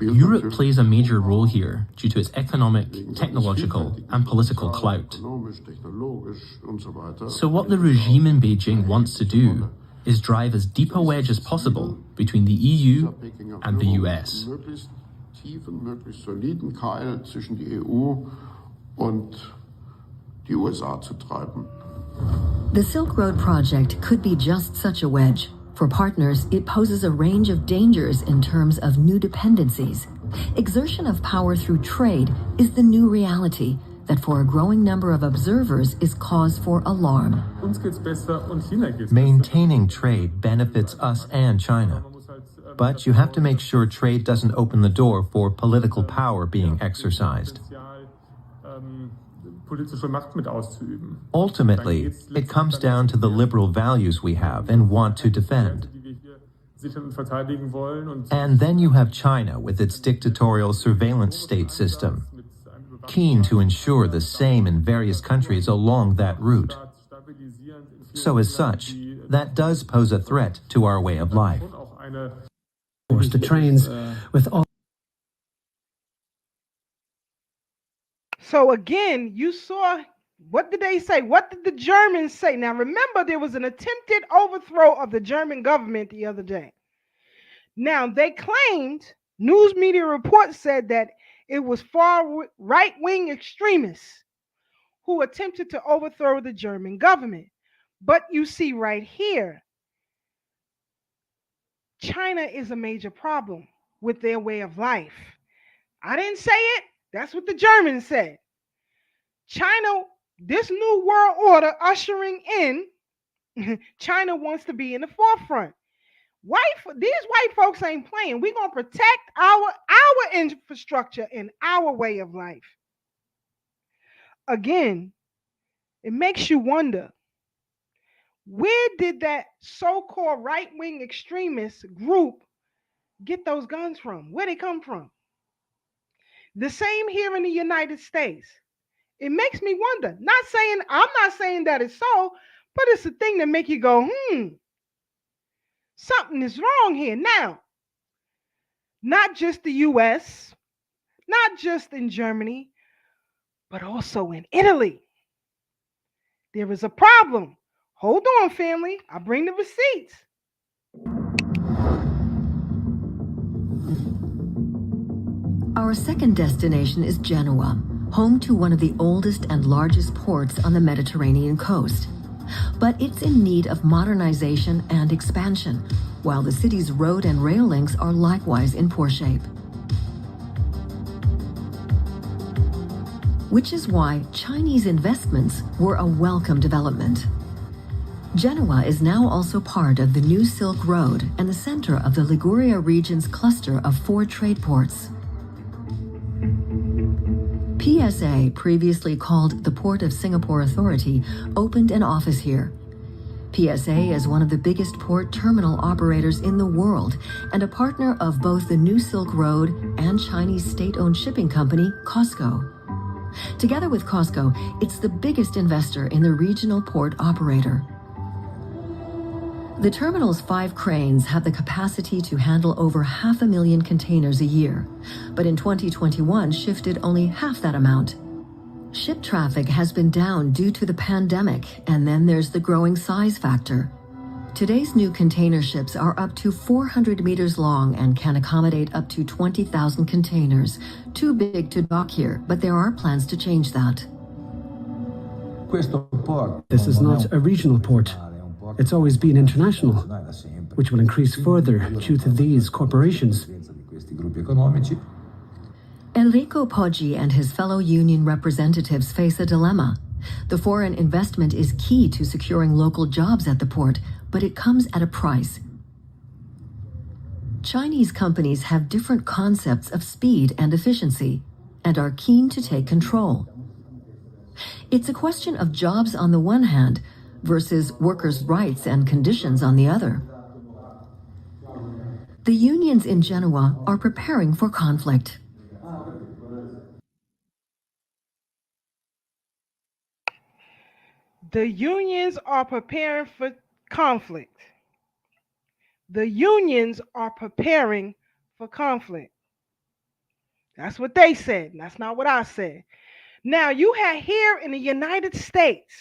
Europe plays a major role here due to its economic, technological, and political clout. So what the regime in Beijing wants to do is drive as deep a wedge as possible between the EU and the US. The Silk Road project could be just such a wedge. For partners, it poses a range of dangers in terms of new dependencies. Exertion of power through trade is the new reality that for a growing number of observers is cause for alarm. Maintaining trade benefits us and China. But you have to make sure trade doesn't open the door for political power being exercised. Ultimately, it comes down to the liberal values we have and want to defend. And then you have China with its dictatorial surveillance state system, keen to ensure the same in various countries along that route. So as such, that does pose a threat to our way of life. Of course, the trains with all. So again, you saw, what did they say? What did the Germans say? Now remember, there was an attempted overthrow of the German government the other day. Now they claimed, news media reports said that it was far right-wing extremists who attempted to overthrow the German government. But you see right here, China is a major problem with their way of life. I didn't say it. That's what the Germans said. China, this new world order ushering in, China wants to be in the forefront. These white folks ain't playing. We're going to protect our infrastructure and our way of life. Again, it makes you wonder, where did that so-called right-wing extremist group get those guns from? Where they come from? The same here in the United States. It makes me wonder. I'm not saying that it's so, but it's a thing that make you go, something is wrong here. Now, not just the US, not just in Germany, but also in Italy. There is a problem. Hold on, family. I'll bring the receipts. Our second destination is Genoa, home to one of the oldest and largest ports on the Mediterranean coast. But it's in need of modernization and expansion, while the city's road and rail links are likewise in poor shape. Which is why Chinese investments were a welcome development. Genoa is now also part of the New Silk Road and the center of the Liguria region's cluster of 4 trade ports. PSA, previously called the Port of Singapore Authority, opened an office here. PSA is one of the biggest port terminal operators in the world and a partner of both the New Silk Road and Chinese state-owned shipping company, COSCO. Together with COSCO, it's the biggest investor in the regional port operator. The terminal's 5 cranes have the capacity to handle over 500,000 containers a year, but in 2021 shifted only half that amount. Ship traffic has been down due to the pandemic, and then there's the growing size factor. Today's new container ships are up to 400 meters long and can accommodate up to 20,000 containers. Too big to dock here, but there are plans to change that. This is not a regional port. It's always been international, which will increase further due to these corporations. Enrico Poggi and his fellow union representatives face a dilemma. The foreign investment is key to securing local jobs at the port, but it comes at a price. Chinese companies have different concepts of speed and efficiency and are keen to take control. It's a question of jobs on the one hand versus workers' rights and conditions on the other. The unions in Genoa are preparing for conflict. The unions are preparing for conflict. The unions are preparing for conflict. That's what they said. That's not what I said. Now, you had here in the United States,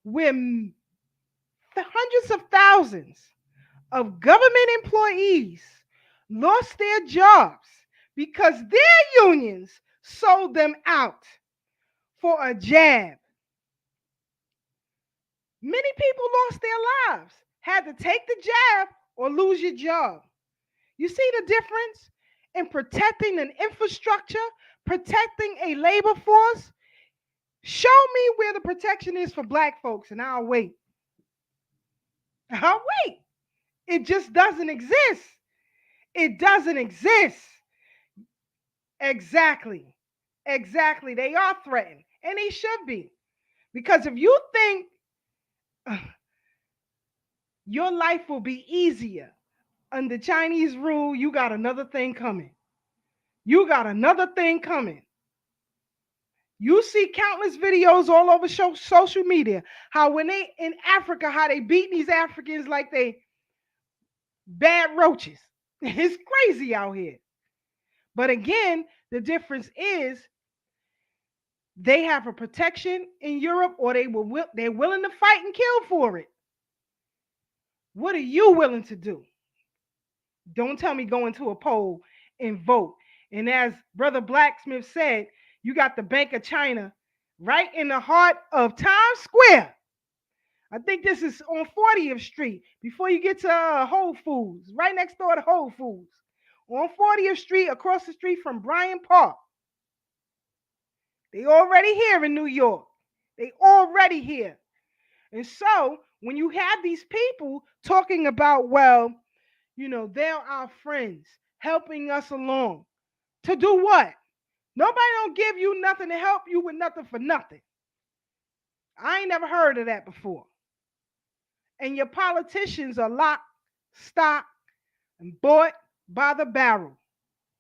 where the hundreds of thousands of government employees lost their jobs because their unions sold them out for a jab. Many people lost their lives, had to take the jab or lose your job. You see the difference in protecting an infrastructure, protecting a labor force? Show me where the protection is for Black folks, and I'll wait. I'll wait. It just doesn't exist. It doesn't exist. Exactly. They are threatened. And they should be. Because if you think your life will be easier under Chinese rule, you got another thing coming. You got another thing coming. You see countless videos all over social media, how when they in Africa, how they beat these Africans like they bad roaches. It's crazy out here. But again, the difference is they have a protection in Europe, or they're willing to fight and kill for it. What are you willing to do? Don't tell me go into a poll and vote. And as Brother Blacksmith said, you got the Bank of China right in the heart of Times Square. I think this is on 40th Street before you get to Whole Foods, right next door to Whole Foods. On 40th Street, across the street from Bryant Park. They already here in New York. They already here. And so when you have these people talking about, well, you know, they're our friends, helping us along. To do what? Nobody don't give you nothing to help you with nothing for nothing. I ain't never heard of that before. And your politicians are locked, stocked, and bought by the barrel.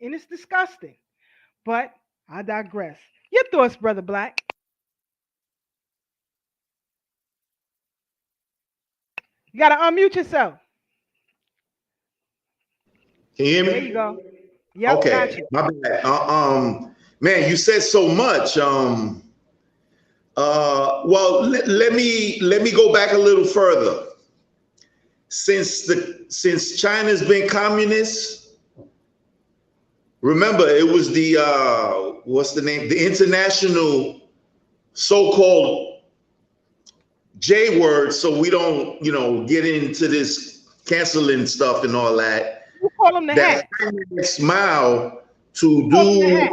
And it's disgusting. But I digress. Your thoughts, Brother Black? You got to unmute yourself. Can you hear me? There you go. Yep, okay. Got you. My bad. Man, you said so much. Well, let me go back a little further. Since China's been communist, remember it was the what's the name? The international so-called J word, so we don't, get into this canceling stuff and all that. You call them the hat. Smile to do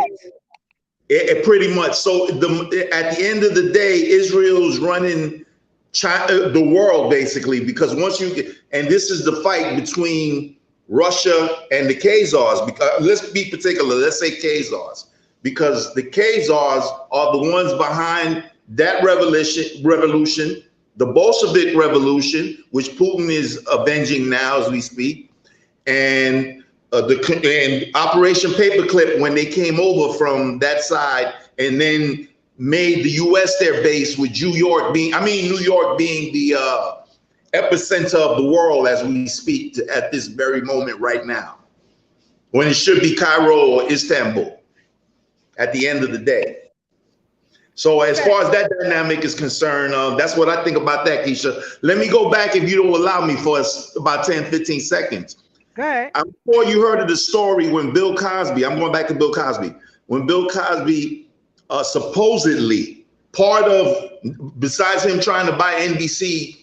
it pretty much. So at the end of the day, Israel's running China, the world basically, because once you get, and this is the fight between Russia and the Khazars. Because let's be particular. Let's say Khazars, because the Khazars are the ones behind that revolution, the Bolshevik revolution, which Putin is avenging now as we speak, and Operation Paperclip when they came over from that side and then made the U.S. their base, with New York being the epicenter of the world as we speak at this very moment right now, when it should be Cairo or Istanbul at the end of the day. So as far as that dynamic is concerned, that's what I think about that, Keisha. Let me go back, if you don't allow me, for about 10, 15 seconds. Go ahead. I'm sure you heard of the story when Bill Cosby, I'm going back to Bill Cosby, when Bill Cosby supposedly, part of, besides him trying to buy NBC,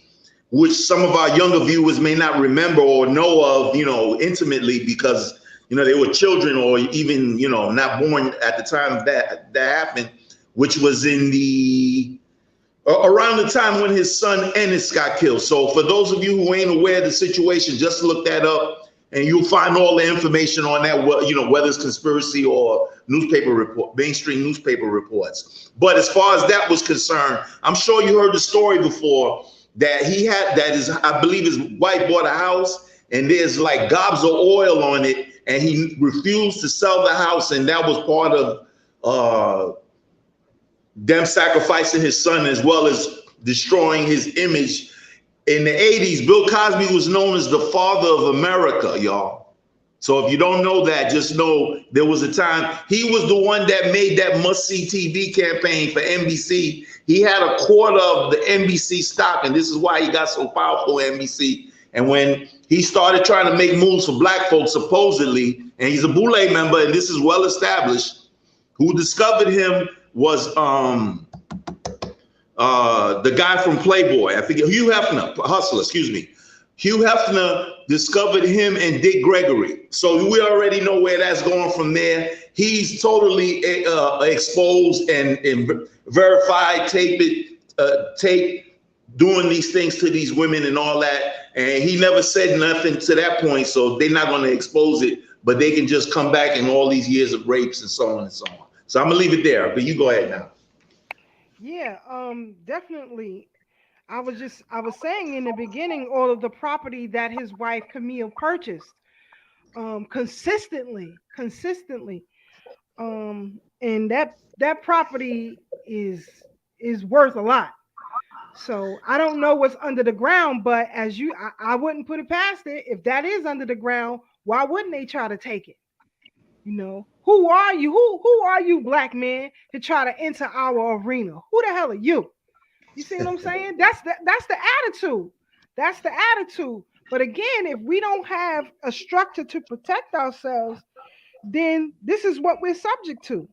which some of our younger viewers may not remember or know of, intimately, because, they were children or even, not born at the time that happened, which was in around the time when his son Ennis got killed. So for those of you who ain't aware of the situation, just look that up and you'll find all the information on that, whether it's conspiracy or mainstream newspaper reports. But as far as that was concerned, I'm sure you heard the story before that I believe his wife bought a house and there's like gobs of oil on it, and he refused to sell the house, and that was part of them sacrificing his son as well as destroying his image. In the 80s, Bill Cosby was known as the father of America, y'all. So if you don't know that, just know there was a time he was the one that made that must-see TV campaign for NBC. He had a quarter of the NBC stock, and this is why he got so powerful, NBC. And when he started trying to make moves for black folks, supposedly, and he's a Boule member, and this is well established, who discovered him was the guy from Playboy. I forget, Hugh Hefner, Hustler, excuse me. Hugh Hefner discovered him and Dick Gregory. So we already know where that's going from there. He's totally exposed and verified, tape doing these things to these women and all that. And he never said nothing to that point, so they're not going to expose it, but they can just come back in all these years of rapes and so on and so on. So I'm gonna leave it there, but you go ahead now. Yeah, definitely. I was saying in the beginning all of the property that his wife Camille purchased consistently. And that property is worth a lot. So I don't know what's under the ground, but I wouldn't put it past it. If that is under the ground, why wouldn't they try to take it? You know, who are you? Who are you, black man, to try to enter our arena? Who the hell are you? You see what I'm saying? That's the attitude. That's the attitude. But again, if we don't have a structure to protect ourselves, then this is what we're subject to.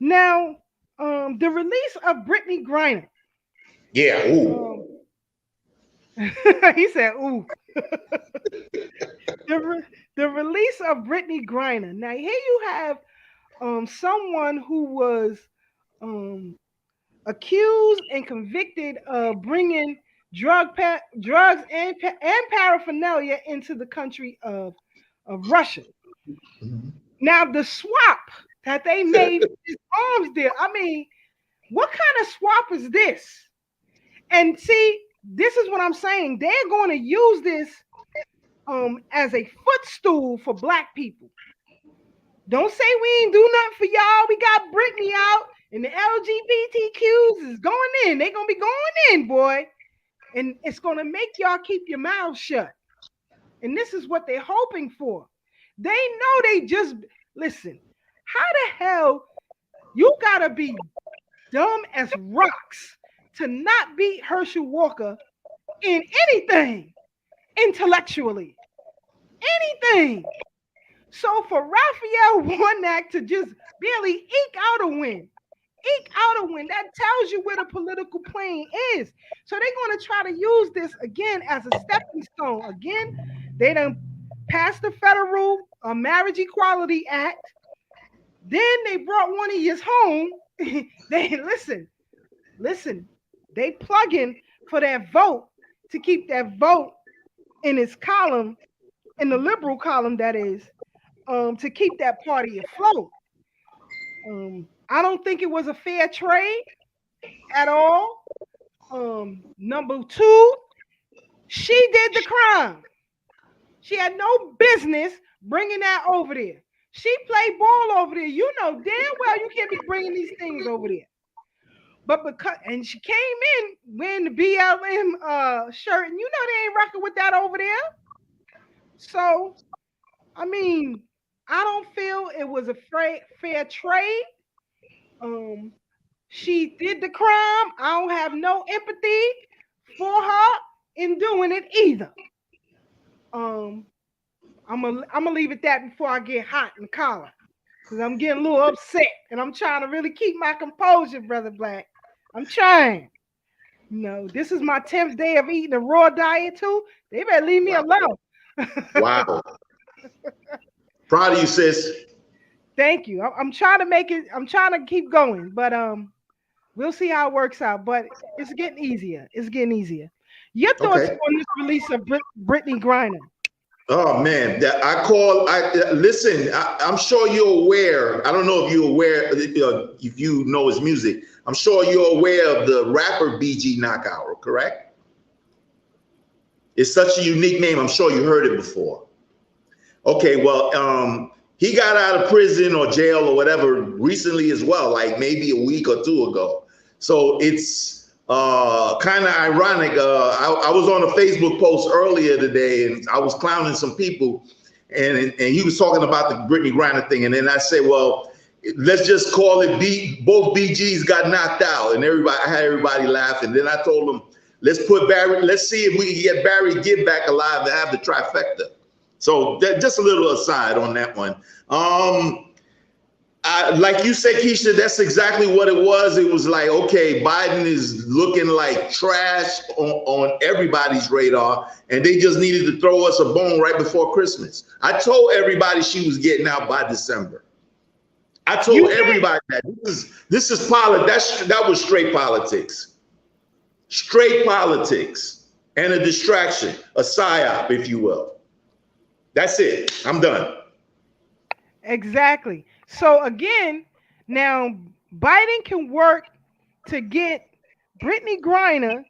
Now, the release of Brittany Griner. Yeah. Ooh. He said, "Ooh." The release of Brittany Griner. Now here you have someone who was um, accused and convicted of bringing drugs and paraphernalia into the country of Russia. Now the swap that they made for his arms deal. I mean, what kind of swap is this? And see, this is what I'm saying. They're going to use this as a footstool for black people. Don't say we ain't do nothing for y'all. We got Britney out, and the LGBTQs is going in. They're gonna be going in, boy. And it's gonna make y'all keep your mouths shut. And this is what they're hoping for. They know they just listen. How the hell you gotta be dumb as rocks to not beat Herschel Walker in anything intellectually? Anything. So for Raphael Warnock to just barely eke out a win, that tells you where the political plane is. So they're going to try to use this again as a stepping stone. Again, they done passed the Federal Marriage Equality Act. Then they brought one of yours home. They listen. They plug in for that vote to keep that vote in its column, in the liberal column, that is, to keep that party afloat. I don't think it was a fair trade at all. Number two, she did the crime. She had no business bringing that over there. She played ball over there. You know damn well you can't be bringing these things over there. But and she came in wearing the BLM shirt, and you know they ain't rocking with that over there. So, I mean, I don't feel it was a fair trade. She did the crime. I don't have no empathy for her in doing it either. I'm gonna leave it that before I get hot and collar, because I'm getting a little upset and I'm trying to really keep my composure, Brother Black. I'm trying. No, this is my 10th day of eating a raw diet too. They better leave me alone. Wow. Proud of you, sis. Thank you. I'm trying to make it. I'm trying to keep going, but we'll see how it works out. But it's getting easier. It's getting easier. Your thoughts on this release of Brittany Griner? Oh man, listen. I'm sure you're aware. I don't know if you're aware. If you know his music, I'm sure you're aware of the rapper BG Knockout. Correct? It's such a unique name. I'm sure you heard it before. Okay, well, he got out of prison or jail or whatever recently as well, like maybe a week or two ago. So it's kind of ironic. I was on a Facebook post earlier today, and I was clowning some people, and he was talking about the Brittany Griner thing, and then I said, well, let's just call it both BGs got knocked out, and I had everybody laughing. Then I told them, let's see if we can get Barry Gibb back alive to have the trifecta. So just a little aside on that one. Like you said, Keisha, that's exactly what it was. It was like, okay, Biden is looking like trash on everybody's radar, and they just needed to throw us a bone right before Christmas. I told everybody she was getting out by December. I told everybody that this is politics. That was straight politics. Straight politics and a distraction, a psyop, if you will. That's it. I'm done. Exactly. So again, now Biden can work to get Brittany Griner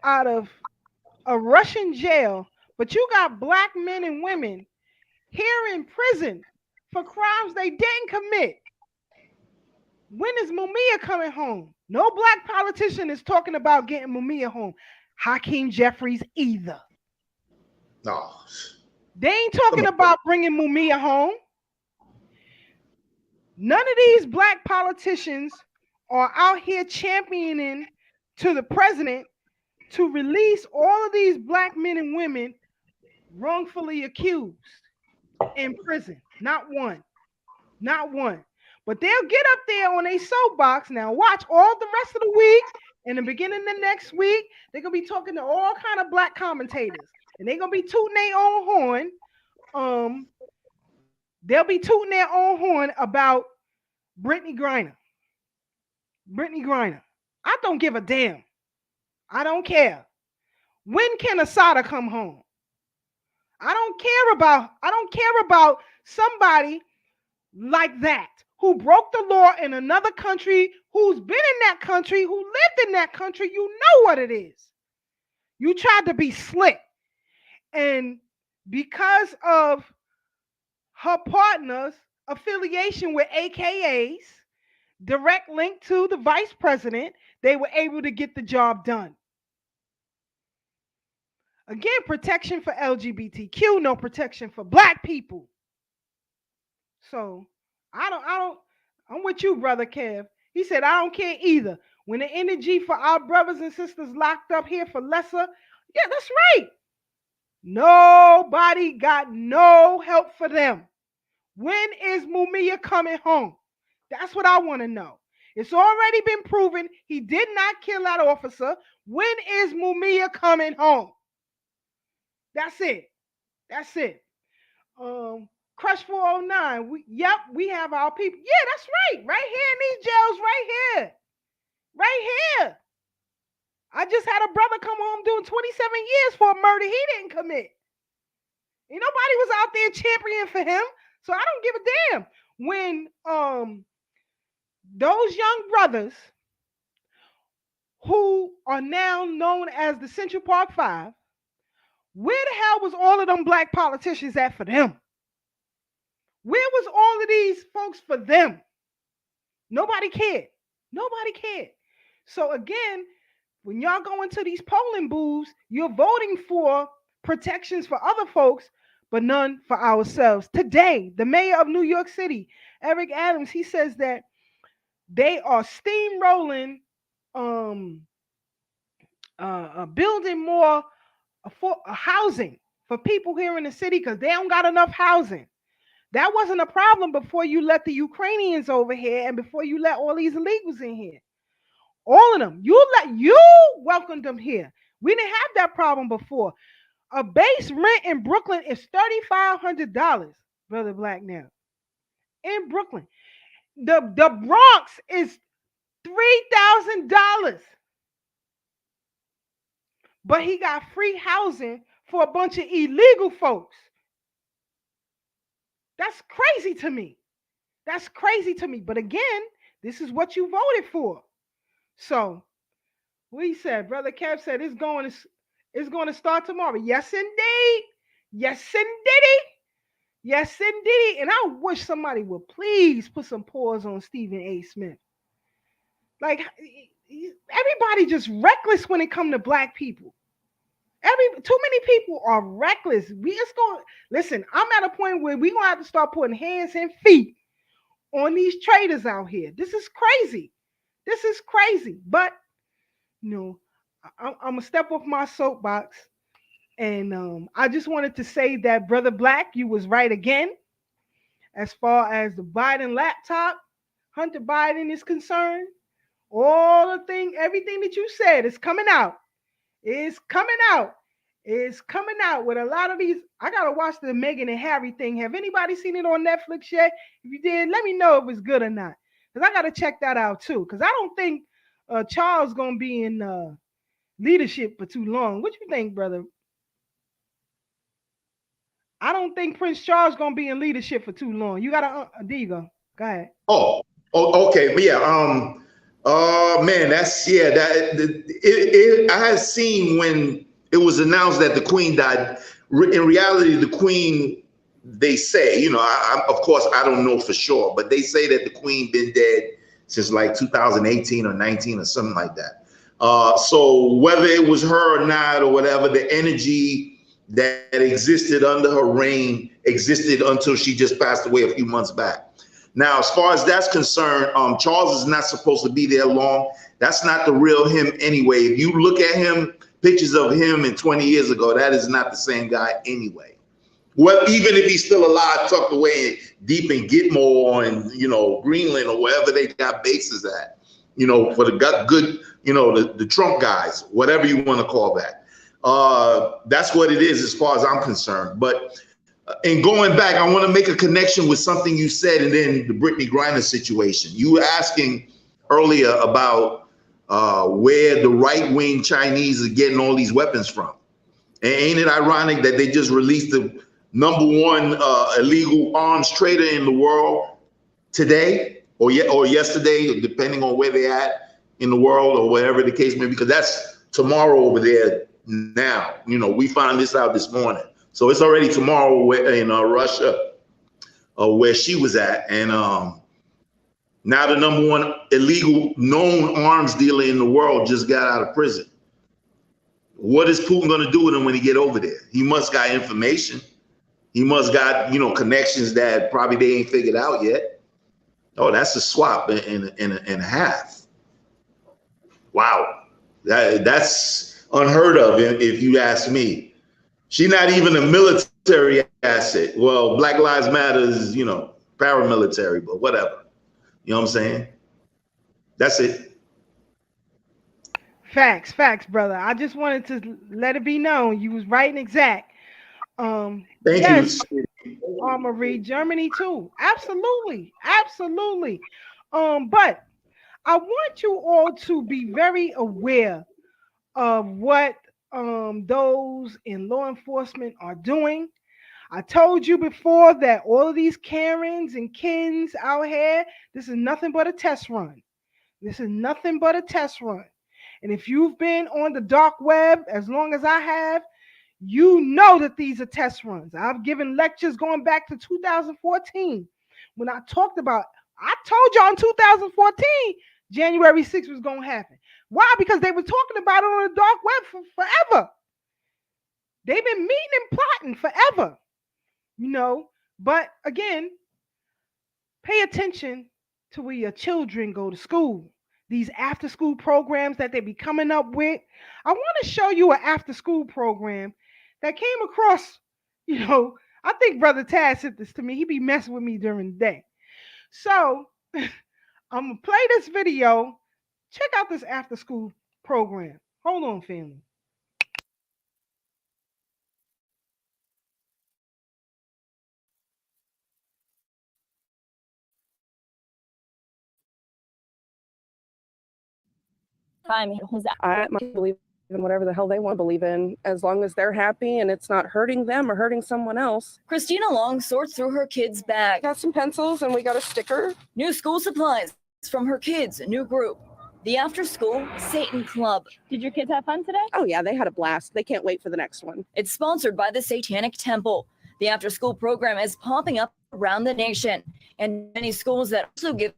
out of a Russian jail, but you got black men and women here in prison for crimes they didn't commit. When is Mumia coming home? No black politician is talking about getting Mumia home. Hakeem Jeffries either. No. They ain't talking about bringing Mumia home. None of these black politicians are out here championing to the president to release all of these black men and women wrongfully accused in prison. Not one. Not one. But they'll get up there on a soapbox. Now watch all the rest of the week. In the beginning of next week, they're going to be talking to all kind of black commentators. And they're going to be tooting their own horn. They'll be tooting their own horn about Brittany Griner. Brittany Griner. I don't give a damn. I don't care. When can Asada come home? I don't care about somebody like that who broke the law in another country, who's been in that country, who lived in that country. You know what it is. You tried to be slick. And because of her partner's affiliation with AKAs, direct link to the vice president, they were able to get the job done. Again, protection for LGBTQ, no protection for black people. So I'm with you, brother Kev. He said, I don't care either. When the energy for our brothers and sisters locked up here for lesser, yeah, that's right. Nobody got no help for them. When is Mumia coming home? That's what I want to know. It's already been proven he did not kill that officer. When is Mumia coming home? That's it. That's it. Crush 409. We have our people. Yeah, that's right. Right here in these jails, right here. Right here. I just had a brother come home doing 27 years for a murder he didn't commit. And nobody was out there championing for him. So I don't give a damn. When those young brothers who are now known as the Central Park Five, where the hell was all of them black politicians at for them? Where was all of these folks for them? Nobody cared. Nobody cared. So again, when y'all go into these polling booths, you're voting for protections for other folks, but none for ourselves. Today, the mayor of New York City, Eric Adams, he says that they are steamrolling, building more housing for people here in the city because they don't got enough housing. That wasn't a problem before you let the Ukrainians over here and before you let all these illegals in here. All of them. You welcomed them here. We didn't have that problem before. A base rent in Brooklyn is $3,500, Brother Black now. In Brooklyn. The Bronx is $3,000. But he got free housing for a bunch of illegal folks. That's crazy to me. That's crazy to me. But again, this is what you voted for. So, what he said, Brother Kev said it's going to start tomorrow. Yes, indeed. Yes, indeed. Yes, indeed. And I wish somebody would please put some pause on Stephen A. Smith. Like, everybody just reckless when it comes to black people. Too many people are reckless. Listen, I'm at a point where we're going to have to start putting hands and feet on these traitors out here. This is crazy. This is crazy. But, I'm going to step off my soapbox. And I just wanted to say that, Brother Black, you was right again. As far as the Biden laptop, Hunter Biden is concerned, everything that you said is coming out. It's coming out. It's coming out with a lot of these. I got to watch the Meghan and Harry thing. Have anybody seen it on Netflix yet? If you did, let me know if it's good or not. Because I got to check that out too. Because I don't think Charles going to be in leadership for too long. What you think, brother? I don't think Prince Charles going to be in leadership for too long. You got to, there you go. Go ahead. Oh, okay. But yeah, Man, I had seen when it was announced that the Queen died. In reality, the Queen, they say, of course, I don't know for sure, but they say that the Queen been dead since like 2018 or 19 or something like that. So whether it was her or not or whatever, the energy that existed under her reign existed until she just passed away a few months back. Now, as far as that's concerned, Charles is not supposed to be there long. That's not the real him anyway. If you look at him, pictures of him in 20 years ago, that is not the same guy anyway. Well, even if he's still alive, tucked away deep in Gitmo and, Greenland or wherever they got bases at, for the good, the Trump guys, whatever you want to call that. That's what it is as far as I'm concerned. But and going back, I want to make a connection with something you said and then the Brittany Griner situation. You were asking earlier about where the right-wing Chinese are getting all these weapons from. And ain't it ironic that they just released the #1 illegal arms trader in the world today or yesterday, depending on where they're at in the world or wherever the case may be, because that's tomorrow over there now. We found this out this morning. So it's already tomorrow in Russia, where she was at. And now the #1 illegal known arms dealer in the world just got out of prison. What is Putin going to do with him when he get over there? He must got information. He must got, connections that probably they ain't figured out yet. Oh, that's a swap in half. Wow. That's unheard of if you ask me. She's not even a military asset. Well, Black Lives Matter is, paramilitary, but whatever. You know what I'm saying? That's it. Facts, brother. I just wanted to let it be known you was right and exact. Thank yes, you. Marie, Germany too. Absolutely. But I want you all to be very aware of what those in law enforcement are doing. I told you before that all of these Karens and Kens out here, this is nothing but a test run. And if you've been on the dark web as long as I have, you know that these are test runs. I've given lectures going back to 2014 when I told y'all in 2014 January 6th was going to happen. Why? Because they were talking about it on the dark web for forever. They've been meeting and plotting forever, But again, pay attention to where your children go to school. These after-school programs that they be coming up with. I want to show you an after-school program that came across, I think Brother Taz sent this to me. He be messing with me during the day. So I'm going to play this video. Check out this after-school program. Hold on, family. I believe in whatever the hell they want to believe in, as long as they're happy and it's not hurting them or hurting someone else. Christina Long sorts through her kids' bag. Got some pencils and we got a sticker. New school supplies from her kids' new group, the After School Satan Club. Did your kids have fun today? Oh yeah, they had a blast. They can't wait for the next one. It's sponsored by the Satanic Temple. The After School program is popping up around the nation, and many schools that also give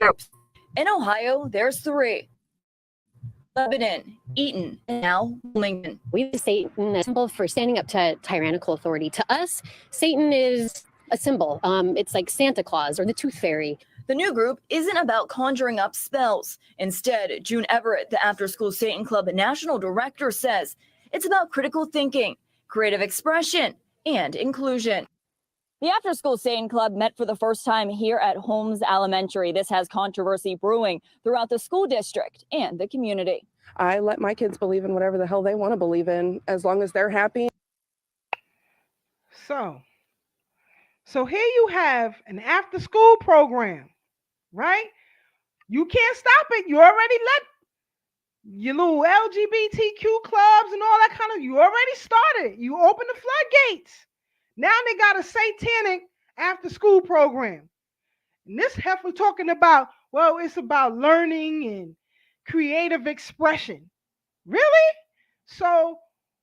groups. In Ohio, there's 3. Lebanon, Eaton, and now Wilmington. We use Satan as a symbol for standing up to tyrannical authority. To us, Satan is a symbol. It's like Santa Claus or the Tooth Fairy. The new group isn't about conjuring up spells. Instead, June Everett, the After School Satan Club National Director, says it's about critical thinking, creative expression, and inclusion. The After School Satan Club met for the first time here at Holmes Elementary. This has controversy brewing throughout the school district and the community. I let my kids believe in whatever the hell they want to believe in, as long as they're happy. So here you have an after-school program, right? You can't stop it. You already let your little LGBTQ clubs and all that you already started. You opened the floodgates. Now they got a satanic after-school program. And this heifer talking about Well, it's about learning and creative expression. Really? So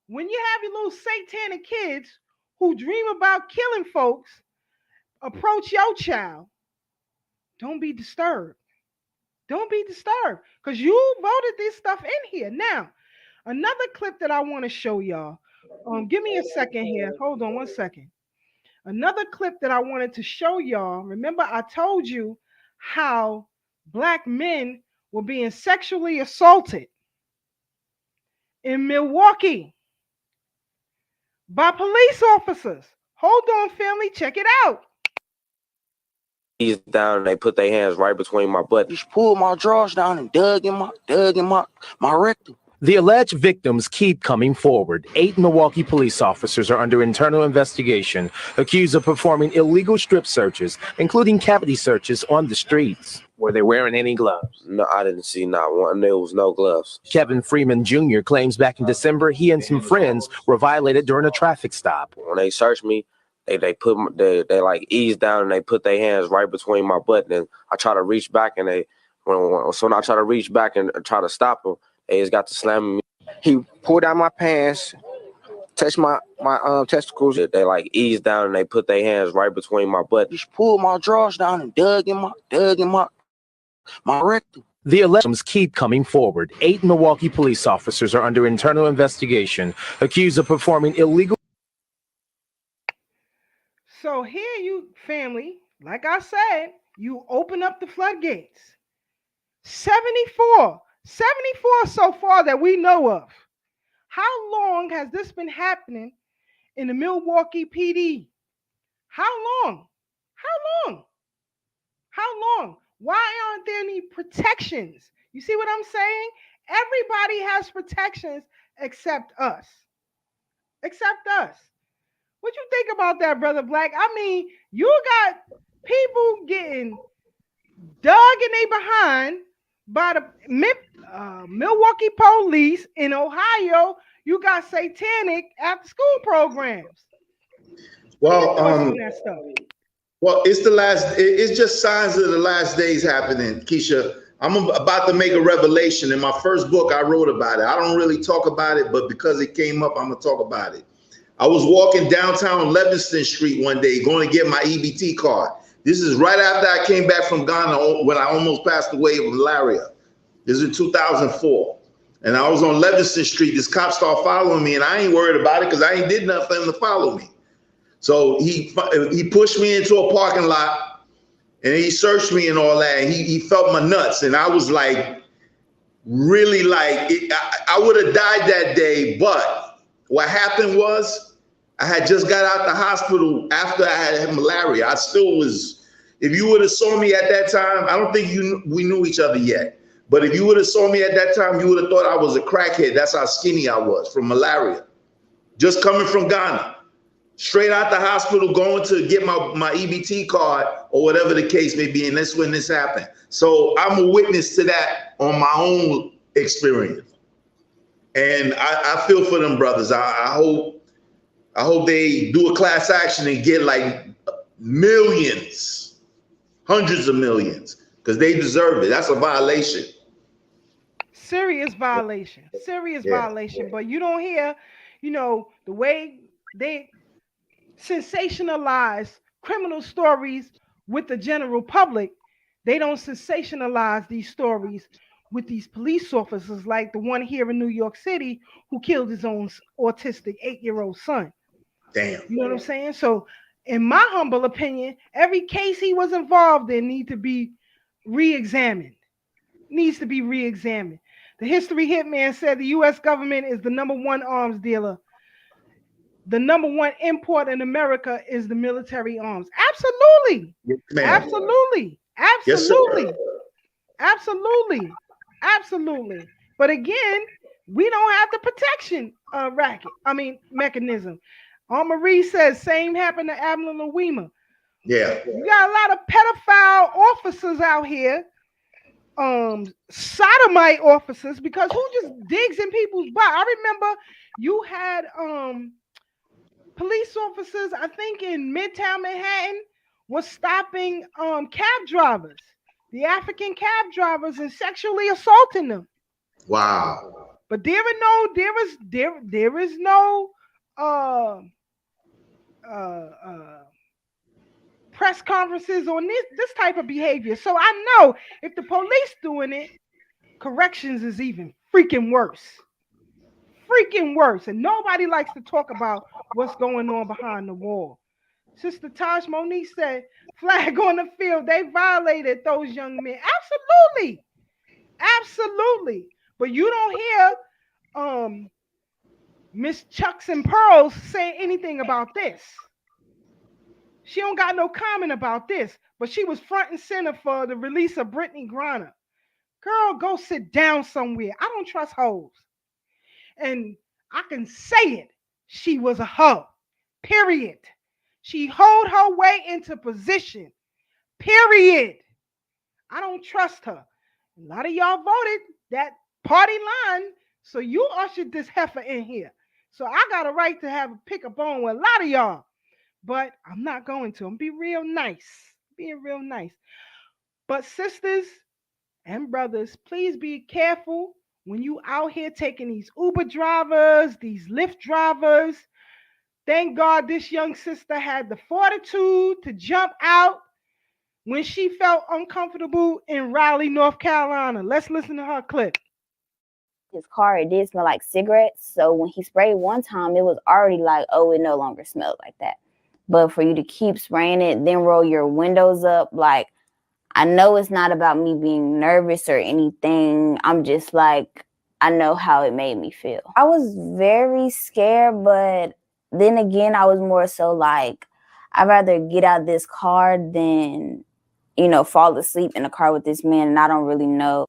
when you have your little satanic kids who dream about killing folks approach your child, don't be disturbed. Don't be disturbed because you voted this stuff in here. Now, another clip that I want to show y'all. Give me a second here. Hold on one second. Another clip that I wanted to show y'all. Remember, I told you how black men were being sexually assaulted in Milwaukee by police officers. Hold on, family. Check it out. He's down and they put their hands right between my butt. Just pulled my drawers down and dug in my rectum. The alleged victims keep coming forward. 8 Milwaukee police officers are under internal investigation, accused of performing illegal strip searches, including cavity searches on the streets. Were they wearing any gloves? No, I didn't see not one. There was no gloves. Kevin Freeman Jr. claims back in December he and some friends were violated during a traffic stop. When they searched me, they like eased down and they put their hands right between my butt. And I try to reach back and when I try to reach back and try to stop them, they just got to slamming me. He pulled out my pants, touched my testicles. They like eased down and they put their hands right between my butt. Just pulled my drawers down and dug in my rectum. The allegations keep coming forward. 8 Milwaukee police officers are under internal investigation, accused of performing illegal. So here you, family, like I said, you open up the floodgates. 74 so far that we know of. How long has this been happening in the Milwaukee PD? How long? Why aren't there any protections? You see what I'm saying? Everybody has protections except us. What you think about that, Brother Black? I mean, you got people getting dug in their behind by the Milwaukee police. In Ohio, you got satanic after school programs. Well, it's just signs of the last days happening, Keisha. I'm about to make a revelation. In my first book, I wrote about it. I don't really talk about it, but because it came up, I'm gonna talk about it. I was walking downtown Levingston Street one day, going to get my EBT card. This is right after I came back from Ghana when I almost passed away of malaria. This is in 2004. And I was on Levingston Street. This cop started following me, and I ain't worried about it because I ain't did nothing for him to follow me. So he pushed me into a parking lot, and he searched me and all that. And he felt my nuts, and I was like, really like, I would have died that day. But what happened was, I had just got out the hospital after I had malaria. I still was. If you would have saw me at that time, I don't think we knew each other yet. But if you would have saw me at that time, you would have thought I was a crackhead. That's how skinny I was from malaria. Just coming from Ghana, straight out the hospital, going to get my EBT card or whatever the case may be. And that's when this happened. So I'm a witness to that on my own experience. And I feel for them brothers. I hope they do a class action and get like millions, hundreds of millions, because they deserve it. That's a violation. Serious violation. But you don't hear, the way they sensationalize criminal stories with the general public. They don't sensationalize these stories with these police officers like the one here in New York City who killed his own autistic 8-year-old son. Damn. You know what I'm saying? So in my humble opinion, every case he was involved in needs to be re-examined. The history hitman said the U.S. government is the #1 arms dealer. The #1 import in America is the military arms. Absolutely. Yes, Absolutely. But again, we don't have the protection mechanism. Marie says same happened to Admiral Louima. Yeah. You got a lot of pedophile officers out here, sodomite officers, because who just digs in people's butt? I remember you had police officers, I think in Midtown Manhattan, was stopping cab drivers the African cab drivers and sexually assaulting them. Wow. But there is no uh, press conferences on this type of behavior. So I know if the police doing it, corrections is even freaking worse. Freaking worse. And nobody likes to talk about what's going on behind the wall. Sister Taj Monique said, flag on the field, they violated those young men. Absolutely. Absolutely. But you don't hear Miss Chucks and Pearls say anything about this. She don't got no comment about this, but she was front and center for the release of Brittany Griner. Girl, go sit down somewhere. I don't trust hoes. And I can say it. She was a hoe. Period. She hold her way into position. Period. I don't trust her. A lot of y'all voted that party line, so you ushered this heifer in here. So I got a right to have a pick a bone with a lot of y'all. But I'm not going to. I'm being real nice. Being real nice. But sisters and brothers, please be careful when you out here taking these Uber drivers, these Lyft drivers. Thank God this young sister had the fortitude to jump out when she felt uncomfortable in Raleigh, North Carolina. Let's listen to her clip. His car, it did smell like cigarettes. So when he sprayed one time, it was already like, oh, it no longer smells like that. But for you to keep spraying it, then roll your windows up, like, I know it's not about me being nervous or anything. I'm just like, I know how it made me feel. I was very scared, but then again, I was more so like, I'd rather get out of this car than, fall asleep in a car with this man, and I don't really know.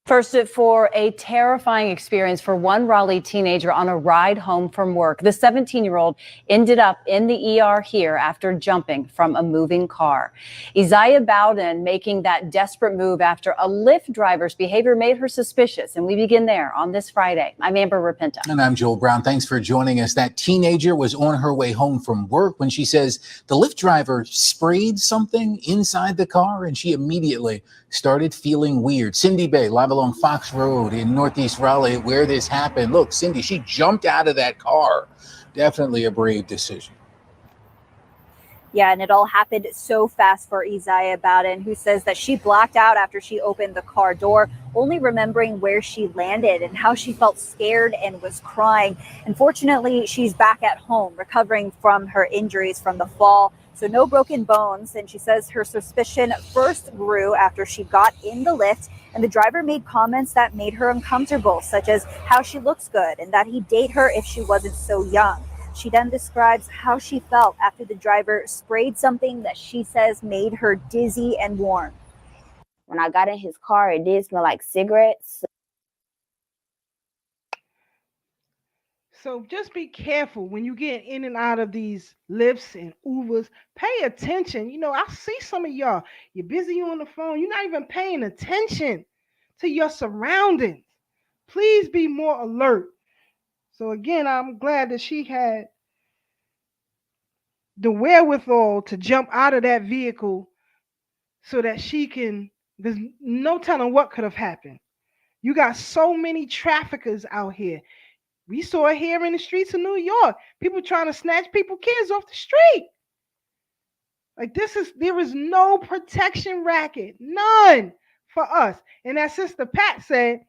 First at 4, a terrifying experience for one Raleigh teenager on a ride home from work. The 17-year-old ended up in the ER here after jumping from a moving car. Isaiah Bowden making that desperate move after a Lyft driver's behavior made her suspicious. And we begin there on this Friday. I'm Amber Rapinta. And I'm Joel Brown. Thanks for joining us. That teenager was on her way home from work when she says the Lyft driver sprayed something inside the car and she immediately started feeling weird. Cindy Bay, live along Fox Road in Northeast Raleigh, where this happened. Look, Cindy, she jumped out of that car. Definitely a brave decision. Yeah, and it all happened so fast for Isaiah Bowden, who says that she blacked out after she opened the car door, only remembering where she landed and how she felt scared and was crying. Unfortunately, she's back at home recovering from her injuries from the fall. So no broken bones. And she says her suspicion first grew after she got in the Lyft and the driver made comments that made her uncomfortable, such as how she looks good and that he'd date her if she wasn't so young. She then describes how she felt after the driver sprayed something that she says made her dizzy and warm. When I got in his car, it did smell like cigarettes. So just be careful when you get in and out of these Lyfts and Ubers. Pay attention. I see some of y'all. You're busy on the phone. You're not even paying attention to your surroundings. Please be more alert. So again, I'm glad that she had the wherewithal to jump out of that vehicle so that she can, there's no telling what could have happened. You got so many traffickers out here. We saw it here in the streets of New York. People trying to snatch people's kids off the street. Like there is no protection racket. None for us. And as Sister Pat said,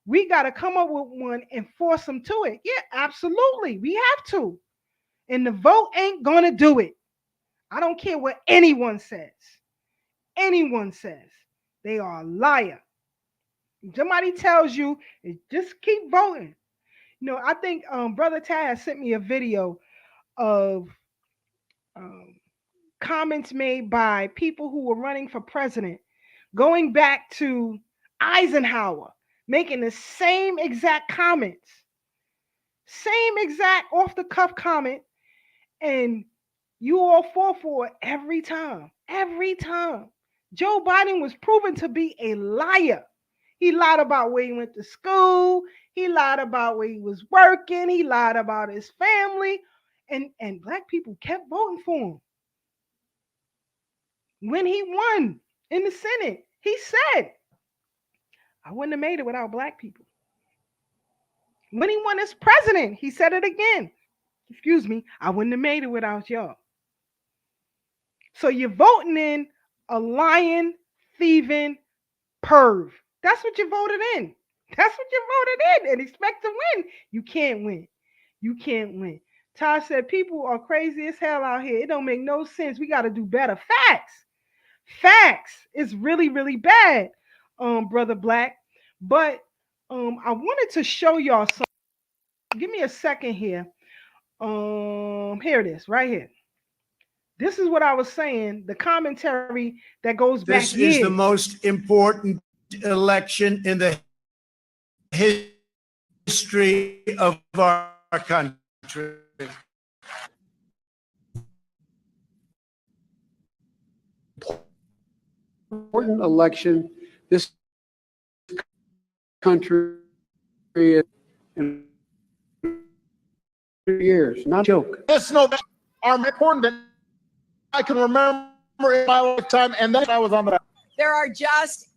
we got to come up with one and force them to it. Yeah, absolutely. We have to. And the vote ain't going to do it. I don't care what anyone says. Anyone says. They are a liar. If somebody tells you, just keep voting. I think Brother Tad sent me a video of comments made by people who were running for president, going back to Eisenhower, making the same exact comments, same exact off-the-cuff comment, and you all fall for it every time. Every time. Joe Biden was proven to be a liar. He lied about where he went to school. He lied about where he was working. He lied about his family. And black people kept voting for him. When he won in the Senate, He said, I wouldn't have made it without black people. When he won as president, he said it again. Excuse me, I wouldn't have made it without y'all. So you're voting in a lying, thieving perv. That's what you voted in. That's what you voted in and expect to win. You can't win. You can't win. Todd said people are crazy as hell out here. It don't make no sense. We got to do better. Facts. Facts. It's really, really bad, Brother Black. But I wanted to show y'all something. Give me a second here. Here it is, right here. This is what I was saying, the commentary that goes back years. This is the most important election in the history of our country. Important election this country in years, not a joke. Yes, no, are important than I can remember in my lifetime, and then I was on the. There are just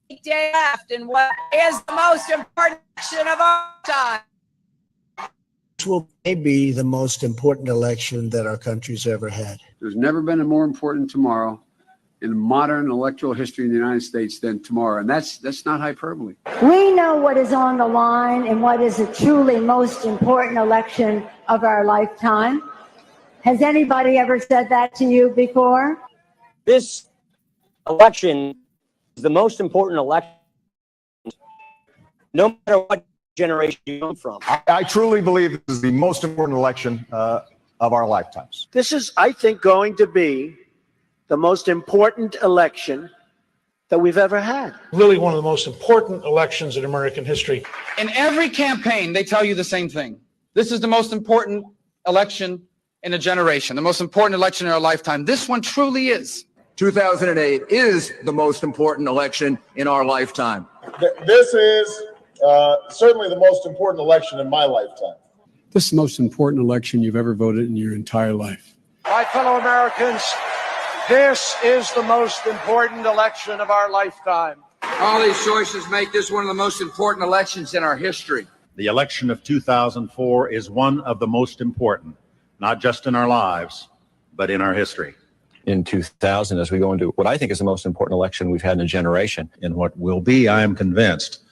8 days left in what is the most important election of our time. This will be the most important election that our country's ever had. There's never been a more important tomorrow in modern electoral history in the United States than tomorrow, and that's not hyperbole. We know what is on the line and what is a truly most important election of our lifetime. Has anybody ever said that to you before? This election is the most important election, no matter what generation you come from. I truly believe this is the most important election of our lifetimes. This is, I think, going to be the most important election that we've ever had. Really one of the most important elections in American history. In every campaign, they tell you the same thing. This is the most important election in a generation, the most important election in our lifetime. This one truly is. 2008 is the most important election in our lifetime. This is certainly the most important election in my lifetime. This is the most important election you've ever voted in your entire life. My fellow Americans, this is the most important election of our lifetime. All these choices make this one of the most important elections in our history. The election of 2004 is one of the most important, not just in our lives, but in our history. In 2000, as we go into what I think is the most important election we've had in a generation. In what will be, I am convinced,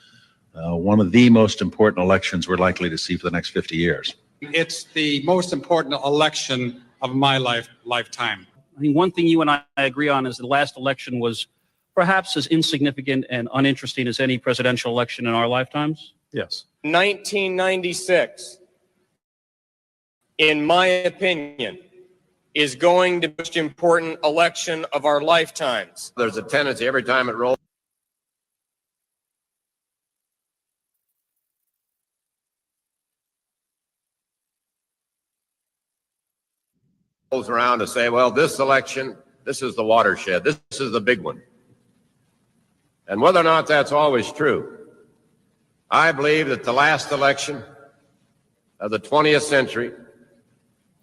one of the most important elections we're likely to see for the next 50 years. It's the most important election of my lifetime. I think one thing you and I agree on is the last election was perhaps as insignificant and uninteresting as any presidential election in our lifetimes. Yes. 1996, in my opinion, is going to be the most important election of our lifetimes. There's a tendency every time it rolls around to say, well, this election, this is the watershed, this is the big one. And whether or not that's always true, I believe that the last election of the 20th century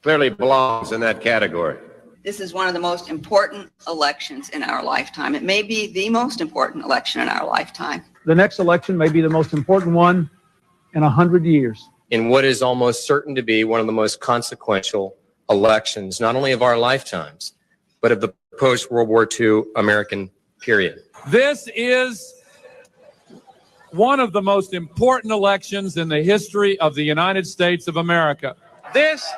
clearly belongs in that category. This is one of the most important elections in our lifetime. It may be the most important election in our lifetime. The next election may be the most important one in 100 years. In what is almost certain to be one of the most consequential elections, not only of our lifetimes, but of the post-World War II American period. This is one of the most important elections in the history of the United States of America. This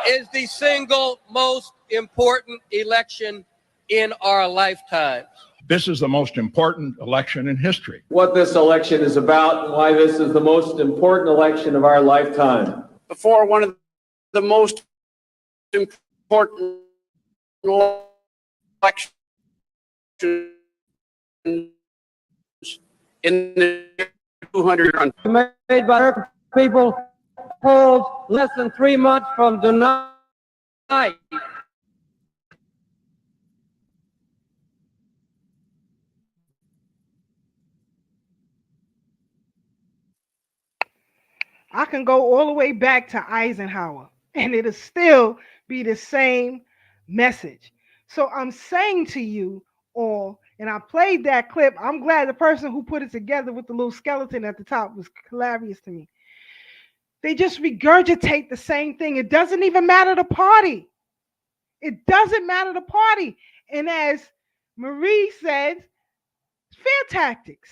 is the single most important election in our lifetimes. This is the most important election in history. What this election is about and why this is the most important election of our lifetime. Before one of the most important elections in the 200 years. Made by our people polls less than 3 months from tonight. I can go all the way back to Eisenhower and it'll still be the same message. So I'm saying to you all And I played that clip. I'm glad the person who put it together with the little skeleton at the top was hilarious to me. They just regurgitate the same thing. It doesn't even matter the party. It doesn't matter the party. And as Marie said, fear tactics.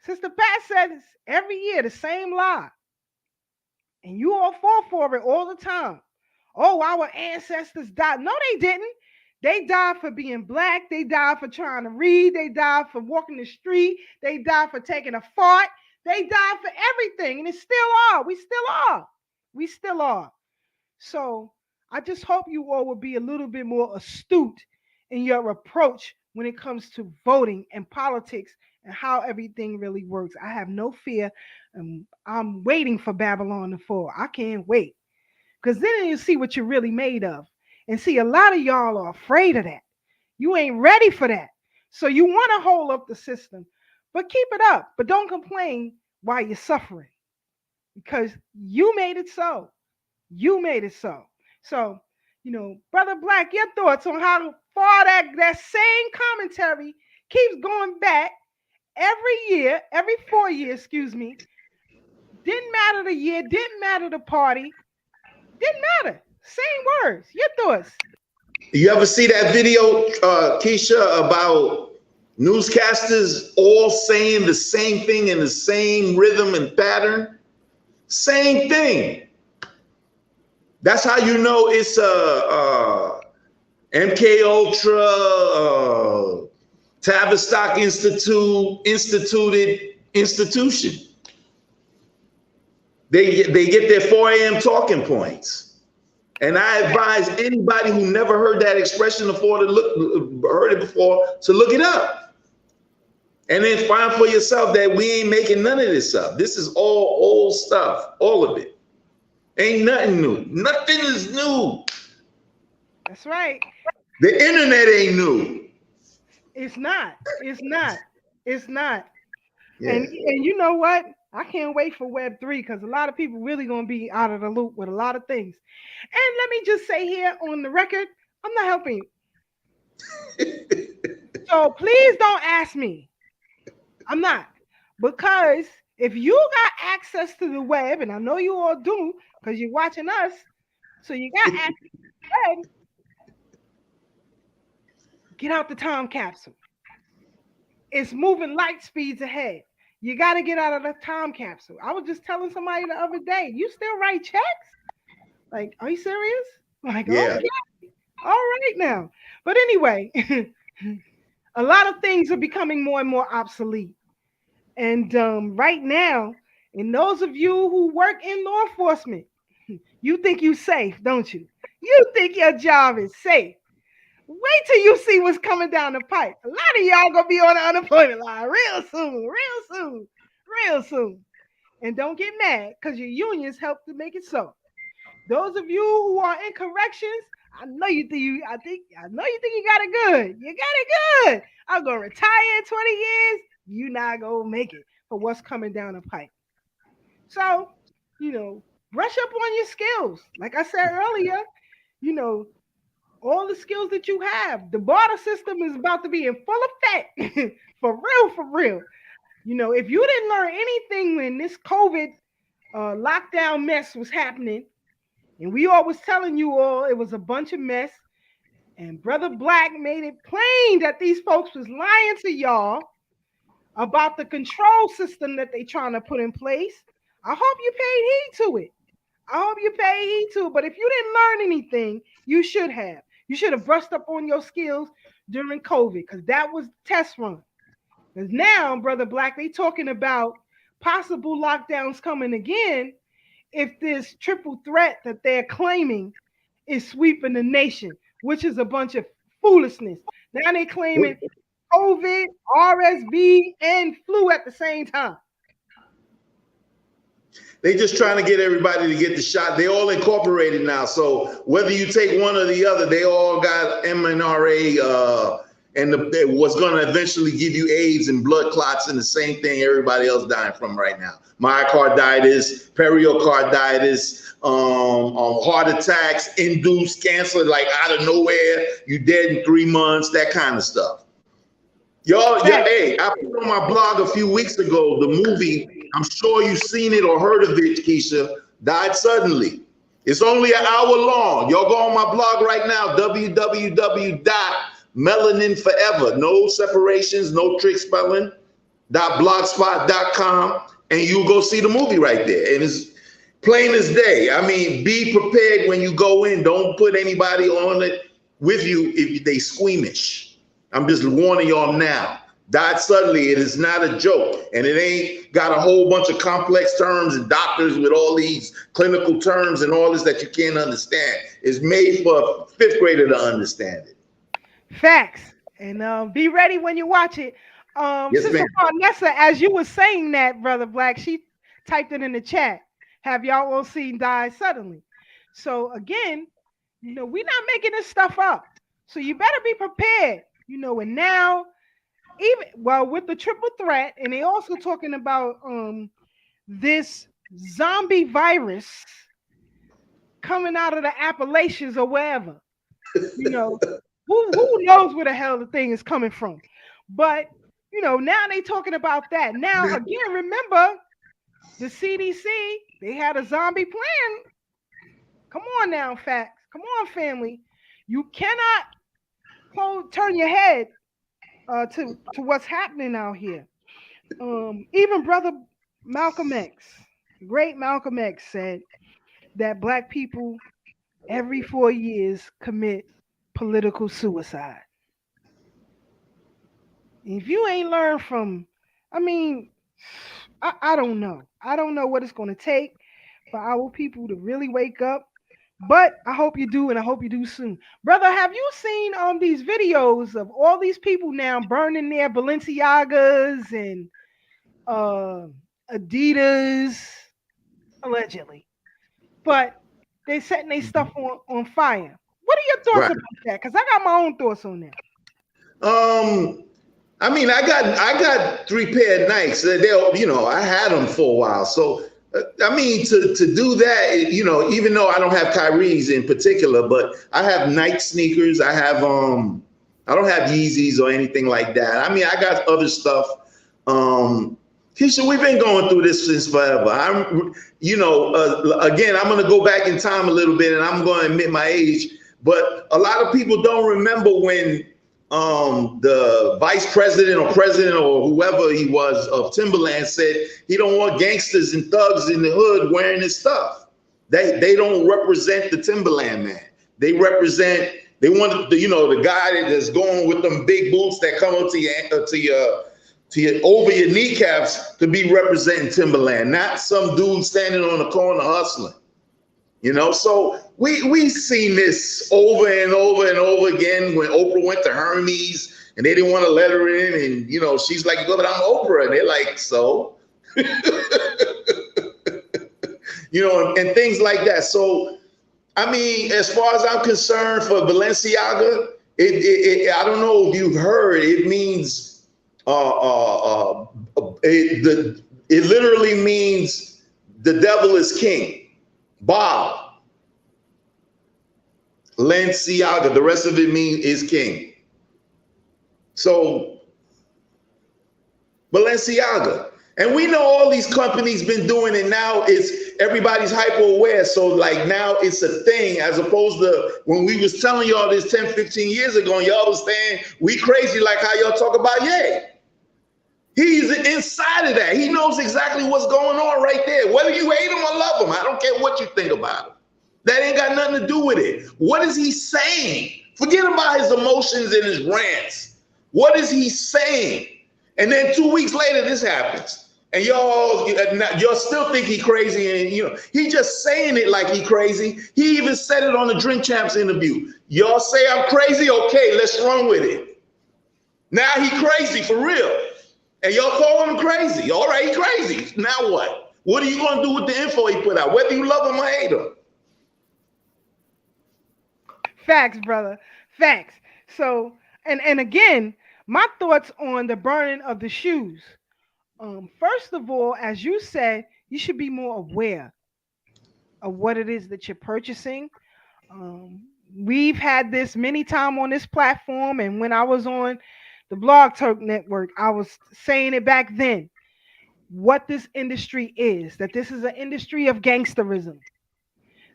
Sister Pat said it's every year the same lie. And you all fall for it all the time. Oh, our ancestors died. No, they didn't. They died for being black. They died for trying to read. They died for walking the street. They died for taking a fart. They died for everything. And it still are. We still are. We still are. So I just hope you all will be a little bit more astute in your approach when it comes to voting and politics and how everything really works. I have no fear. I'm waiting for Babylon to fall. I can't wait. Because then you see what you're really made of. And see, a lot of y'all are afraid of that. You ain't ready for that. So you want to hold up the system, but keep it up. But don't complain while you're suffering, because you made it so. You made it so. So, Brother Black, your thoughts on how far that same commentary keeps going back every year, every 4 years, excuse me. Didn't matter the year, didn't matter the party, didn't matter. Same words. Your thoughts? You ever see that video, Keisha, about newscasters all saying the same thing in the same rhythm and pattern? Same thing. That's how you know it's a MK Ultra, Tavistock instituted institution. They get their 4 a.m. talking points. And I advise anybody who never heard that expression before to heard it before to look it up. And then find for yourself that we ain't making none of this up. This is all old stuff, all of it. Ain't nothing new. Nothing is new. That's right. The internet ain't new. It's not. It's not. It's not. Yeah. And you know what? I can't wait for Web 3 because a lot of people really going to be out of the loop with a lot of things. And let me just say here on the record, I'm not helping you. So please don't ask me. I'm not. Because if you got access to the web, and I know you all do because you're watching us, so you got access to the web, get out the time capsule. It's moving light speeds ahead. You got to get out of the time capsule. I was just telling somebody the other day, you still write checks? Like, are you serious? Like, yeah. Okay. All right now. But anyway, a lot of things are becoming more and more obsolete. And right now, and those of you who work in law enforcement, you think you're safe, don't you? You think your job is safe. Wait till you see what's coming down the pipe. A lot of y'all gonna be on the unemployment line real soon. And don't get mad because your unions help to make it so. Those of you who are in corrections, I know you think you got it good. You got it good. I'm gonna retire in 20 years. You're not gonna make it for what's coming down the pipe. So, brush up on your skills. Like I said earlier, all the skills that you have. The barter system is about to be in full effect. For real. If you didn't learn anything when this COVID lockdown mess was happening, and we all was telling you all it was a bunch of mess, and Brother Black made it plain that these folks was lying to y'all about the control system that they trying to put in place. I hope you paid heed to it. But if you didn't learn anything, you should have. You should have brushed up on your skills during COVID because that was the test run. Because now, Brother Black, they talking about possible lockdowns coming again if this triple threat that they're claiming is sweeping the nation, which is a bunch of foolishness. Now they claiming COVID, RSV, and flu at the same time. They just trying to get everybody to get the shot. They all incorporated now. So whether you take one or the other, they all got mRNA and what's going to eventually give you AIDS and blood clots and the same thing everybody else dying from right now. Myocarditis, pericarditis, heart attacks, induced cancer, like out of nowhere, you dead in 3 months, that kind of stuff. Y'all, yeah, hey, I put on my blog a few weeks ago, the movie, I'm sure you've seen it or heard of it, Keisha, Died Suddenly. It's only an hour long. Y'all go on my blog right now, www.melaninforever, no separations, no trick spelling, .blogspot.com, and you'll go see the movie right there. And it's plain as day. I mean, be prepared when you go in. Don't put anybody on it with you if they squeamish. I'm just warning y'all now. Died suddenly. It is not a joke. And it ain't got a whole bunch of complex terms and doctors with all these clinical terms and all this that you can't understand. It's made for a fifth grader to understand it. Facts. And be ready when you watch it. Yes, Sister ma'am. Vanessa, as you were saying that, Brother Black, she typed it in the chat. Have y'all all seen Die Suddenly? So again, we're not making this stuff up. So you better be prepared. And now, with the triple threat, and they also talking about this zombie virus coming out of the Appalachians or wherever. Who knows where the hell the thing is coming from? But now they talking about that. Now again, remember the CDC, they had a zombie plan. Come on now, facts. Come on, family. You cannot turn your head to what's happening out here. Even Brother Malcolm X, great Malcolm X, said that Black people every 4 years commit political suicide. If you ain't learned from, I don't know. I don't know what it's going to take for our people to really wake up. But I hope you do, and I hope you do soon. Brother, have you seen these videos of all these people now burning their Balenciagas and Adidas, allegedly? But they're setting their stuff on fire. What are your thoughts about that? Because I got my own thoughts on that. I got 3 pair of Nikes. I had them for a while. So to do that, even though I don't have Kyrie's in particular, but I have Nike sneakers. I have I don't have Yeezys or anything like that. I got other stuff. Keisha, we've been going through this since forever. Again, I'm going to go back in time a little bit, and I'm going to admit my age. But a lot of people don't remember when the vice president or whoever he was of Timberland said he don't want gangsters and thugs in the hood wearing his stuff. They don't represent the Timberland man. They want the guy that's going with them big boots that come up to your over your kneecaps to be representing Timberland, not some dude standing on the corner hustling. So we've seen this over and over and over again. When Oprah went to Hermes and they didn't want to let her in, and she's like, "But I'm Oprah," and they're like, "So," and things like that. So, as far as I'm concerned, for Balenciaga, I don't know if you've heard. It means it literally means the devil is king. Bob. Balenciaga. The rest of it is king. So Balenciaga. And we know all these companies been doing it now. Everybody's hyper aware. So now it's a thing, as opposed to when we was telling y'all this 10, 15 years ago, and y'all was saying we crazy like how y'all talk about Ye. He's inside of that. He knows exactly what's going on right there. Whether you hate him or love him, I don't care what you think about him. That ain't got nothing to do with it. What is he saying? Forget about his emotions and his rants. What is he saying? And then 2 weeks later, this happens. And y'all still think he crazy. And he just saying it like he crazy. He even said it on the Drink Champs interview. Y'all say I'm crazy? Okay, let's run with it. Now he crazy for real. And y'all call him crazy. All right, he crazy. Now what? What are you going to do with the info he put out, whether you love him or hate him? Facts, brother. Facts. So, and again, my thoughts on the burning of the shoes. First of all, as you said, you should be more aware of what it is that you're purchasing. We've had this many times on this platform, and when I was on the Blog Talk Network, I was saying it back then, what this industry is, that this is an industry of gangsterism.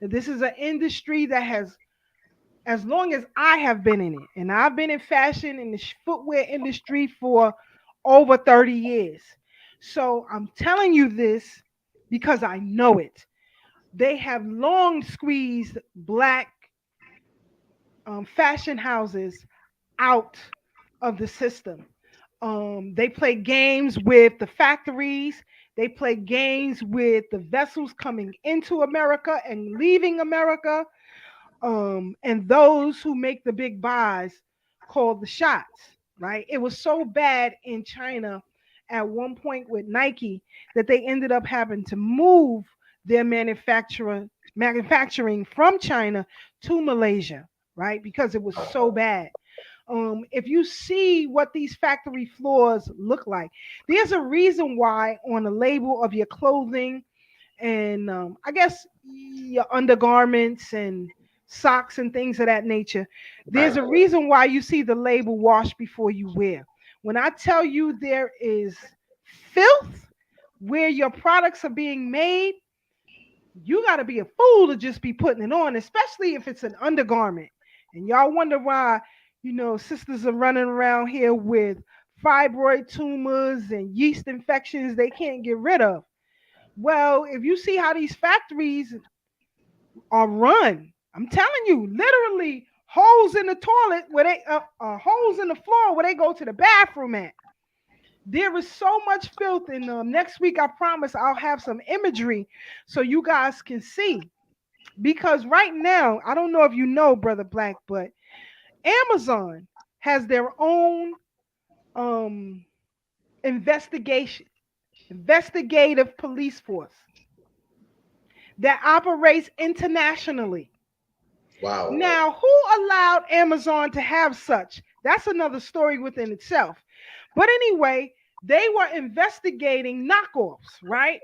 That this is an industry that has, as long as I have been in it, and I've been in fashion in the footwear industry for over 30 years. So I'm telling you this because I know it. They have long squeezed black fashion houses out of the system. They play games with the factories. They play games with the vessels coming into America and leaving America. And those who make the big buys call the shots, right? It was so bad in China at one point with Nike that they ended up having to move their manufacturing from China to Malaysia, right? Because it was so bad. If you see what these factory floors look like, there's a reason why on the label of your clothing and I guess your undergarments and socks and things of that nature, there's a reason why you see the label wash before you wear. When I tell you there is filth where your products are being made, you got to be a fool to just be putting it on, especially if it's an undergarment. And y'all wonder why, sisters are running around here with fibroid tumors and yeast infections they can't get rid of. Well, if you see how these factories are run, I'm telling you, literally holes in the toilet where they holes in the floor where they go to the bathroom at. There is so much filth. And next week, I promise I'll have some imagery so you guys can see. Because right now, I don't know if you know, Brother Black, but Amazon has their own investigative police force that operates internationally. Wow. Now, who allowed Amazon to have such? That's another story within itself. But anyway, they were investigating knockoffs, right?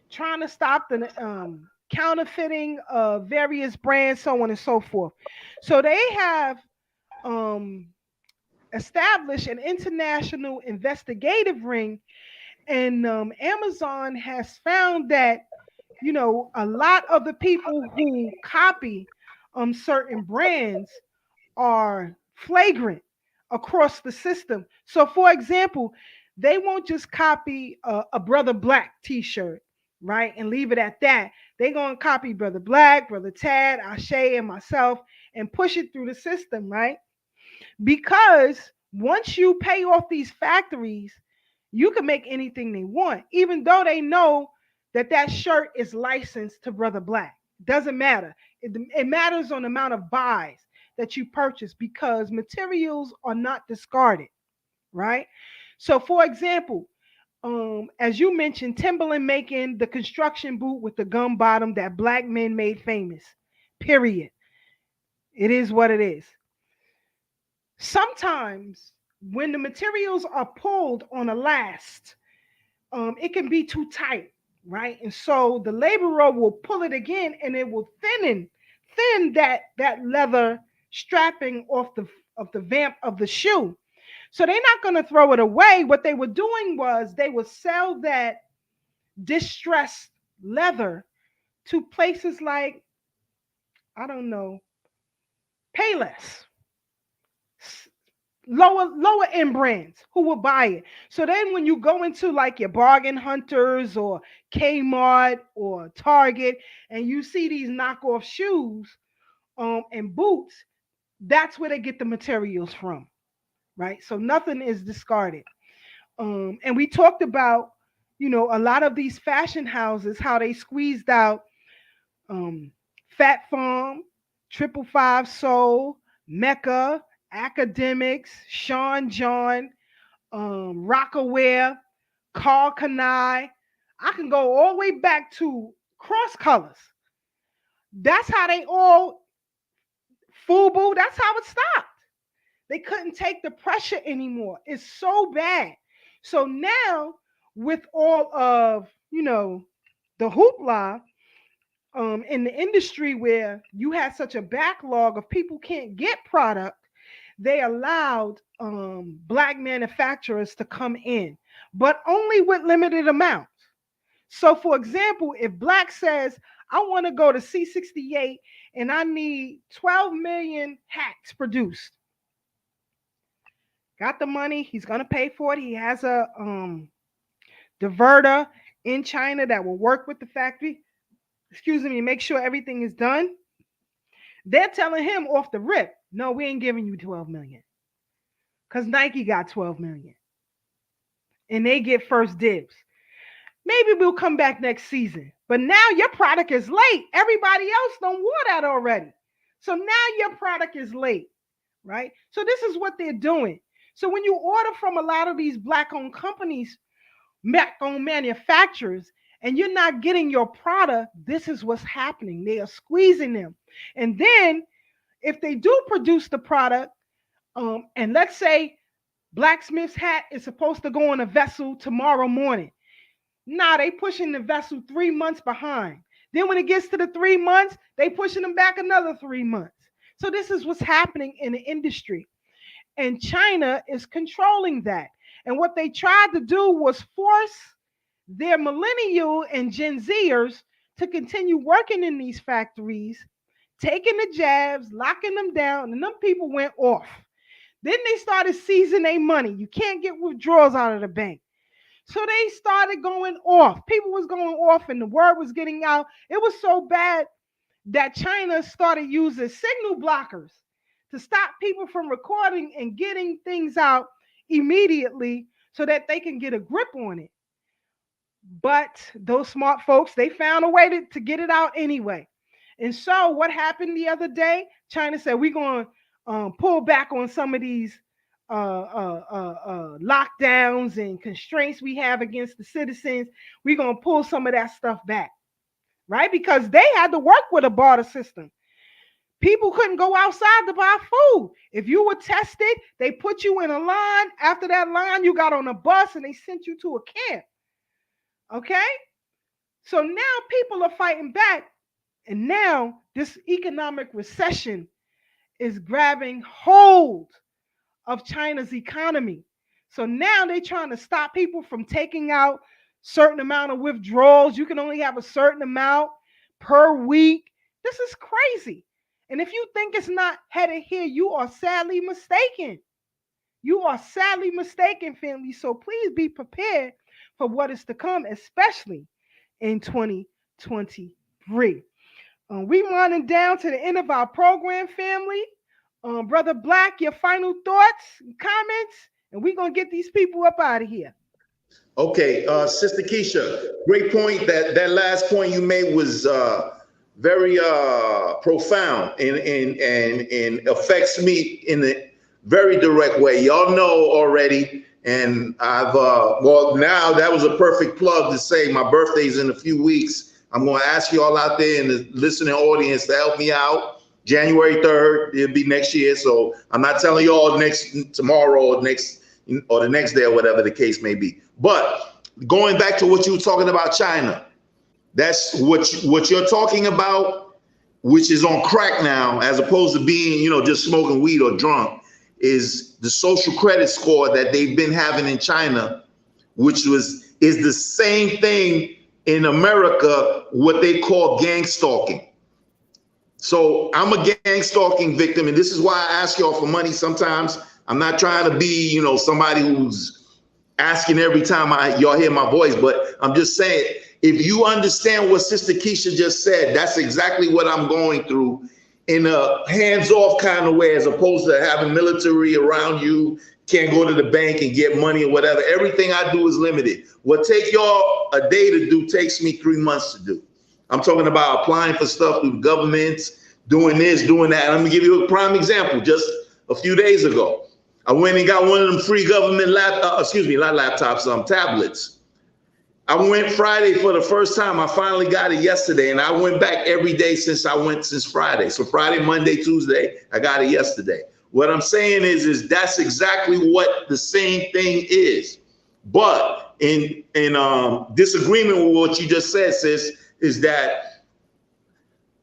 Trying to stop the counterfeiting of various brands, so on and so forth. So they have established an international investigative ring, and Amazon has found that a lot of the people who copy certain brands are flagrant across the system. So, for example, they won't just copy a Brother Black t-shirt, right, and leave it at that. They're going to copy Brother Black, Brother Tad, Ashe, and myself and push it through the system, right? Because once you pay off these factories, you can make anything they want, even though they know that shirt is licensed to Brother Black. Doesn't matter. It matters on the amount of buys that you purchase because materials are not discarded, right? So, for example, as you mentioned, Timberland making the construction boot with the gum bottom that black men made famous, period. It is what it is. Sometimes when the materials are pulled on a last, it can be too tight, right? And so the laborer will pull it again and it will thin that leather strapping off the vamp of the shoe. So they're not going to throw it away. What they were doing was they would sell that distressed leather to places like, I don't know, Payless, lower end brands who will buy it. So then when you go into like your bargain hunters or Kmart or Target and you see these knockoff shoes and boots, that's where they get the materials from, right? So nothing is discarded. And we talked about, a lot of these fashion houses, how they squeezed out Fat Farm, 555 Soul, Mecca, Academics, Sean John, Rockaware, Carl Kanai. I can go all the way back to Cross Colors. That's how they all, FUBU, that's how it stopped. They couldn't take the pressure anymore. It's so bad. So now with all of, the hoopla in the industry where you have such a backlog of people can't get product, they allowed black manufacturers to come in, but only with limited amounts. So for example, if Black says, I want to go to C68 and I need 12 million hats produced, got the money, he's going to pay for it. He has a diverter in China that will work with the factory, make sure everything is done. They're telling him off the rip, no, we ain't giving you 12 million. Because Nike got 12 million. And they get first dibs. Maybe we'll come back next season. But now your product is late. Everybody else don't want that already. So now your product is late, right? So this is what they're doing. So when you order from a lot of these black-owned companies, black-owned manufacturers, and you're not getting your product, this is what's happening. They are squeezing them. And then if they do produce the product, and let's say Blacksmith's hat is supposed to go on a vessel tomorrow morning. Nah, they pushing the vessel 3 months behind. Then when it gets to the 3 months, they pushing them back another 3 months. So this is what's happening in the industry. And China is controlling that. And what they tried to do was force their millennial and Gen Zers to continue working in these factories, taking the jabs, locking them down, and them people went off. Then they started seizing their money. You can't get withdrawals out of the bank. So they started going off. People was going off and the word was getting out. It was so bad that China started using signal blockers to stop people from recording and getting things out immediately so that they can get a grip on it. But those smart folks, they found a way to get it out anyway. And so what happened the other day? China said, we're going to pull back on some of these lockdowns and constraints we have against the citizens. We're going to pull some of that stuff back, right? Because they had to work with a barter system. People couldn't go outside to buy food. If you were tested, they put you in a line. After that line, you got on a bus and they sent you to a camp. Okay? So now people are fighting back. And now this economic recession is grabbing hold of China's economy. So now they're trying to stop people from taking out certain amount of withdrawals. You can only have a certain amount per week. This is crazy. And if you think it's not headed here, you are sadly mistaken. You are sadly mistaken, family. So please be prepared for what is to come, especially in 2023. We winding down to the end of our program, family. Brother Black, your final thoughts and comments, and we're going to get these people up out of here. Okay, Sister Keisha, great point. That last point you made was very profound and affects me in a very direct way. Y'all know already, and I've, well, now that was a perfect plug to say my birthday's in a few weeks. I'm going to ask you all out there in the listening audience to help me out. January 3rd, it'll be next year. So I'm not telling you all tomorrow or the next day or whatever the case may be. But going back to what you were talking about, China, that's what you're talking about, which is on crack now, as opposed to being, just smoking weed or drunk, is the social credit score that they've been having in China, which is the same thing in America, what they call gang stalking. So I'm a gang stalking victim, and this is why I ask y'all for money sometimes. I'm not trying to be, somebody who's asking every time y'all hear my voice, but I'm just saying, if you understand what Sister Keisha just said, that's exactly what I'm going through in a hands-off kind of way, as opposed to having military around you, can't go to the bank and get money or whatever. Everything I do is limited. What take y'all a day to do takes me 3 months to do. I'm talking about applying for stuff through governments, doing this, doing that. I'm gonna give you a prime example. Just a few days ago, I went and got one of them free government tablets. I went Friday for the first time. I finally got it yesterday, and I went back every day since Friday. So Friday, Monday, Tuesday, I got it yesterday. What I'm saying is that's exactly what the same thing is. But in disagreement with what you just said, sis, is that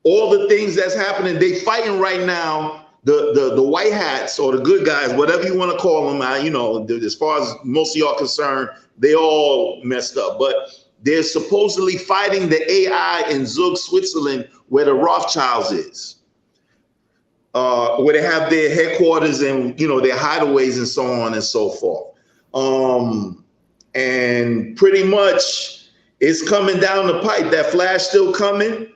all the things that's happening, they fighting right now the white hats or the good guys, whatever you want to call them, as far as most of y'all concerned, they all messed up. But they're supposedly fighting the AI in Zug, Switzerland, where the Rothschilds is, where they have their headquarters and their hideaways and so on and so forth. And pretty much it's coming down the pipe. That flash still coming.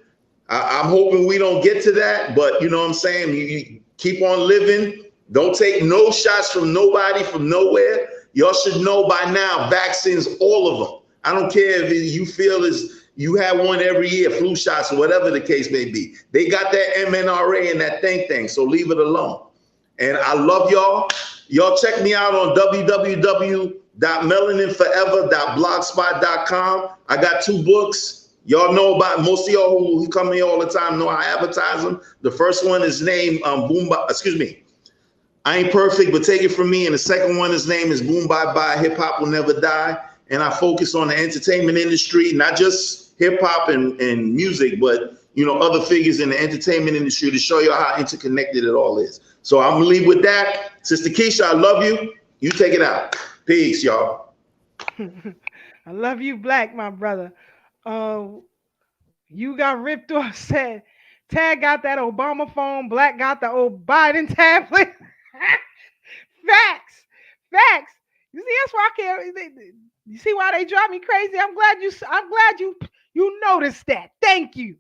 I'm hoping we don't get to that, but you know what I'm saying? You keep on living. Don't take no shots from nobody from nowhere. Y'all should know by now, vaccines, all of them. I don't care if you feel as you have one every year, flu shots or whatever the case may be. They got that mRNA and that thing, so leave it alone. And I love y'all. Y'all check me out on www.melaninforever.blogspot.com. I got 2 books. Y'all know about, most of y'all who come here all the time know I advertise them. The first one is named I Ain't Perfect, but Take It From Me. And the second one, his name is Boom Bye Bye, Hip Hop Will Never Die. And I focus on the entertainment industry, not just hip hop and music, but other figures in the entertainment industry to show you how interconnected it all is. So I'm gonna leave with that. Sister Keisha, I love you. You take it out. Peace, y'all. I love you, Black, my brother. You got ripped off, said Tag got that Obama phone, Black got the old Biden tablet. Facts. You see, that's why I can't. You see why they drive me crazy? I'm glad you noticed that. Thank you,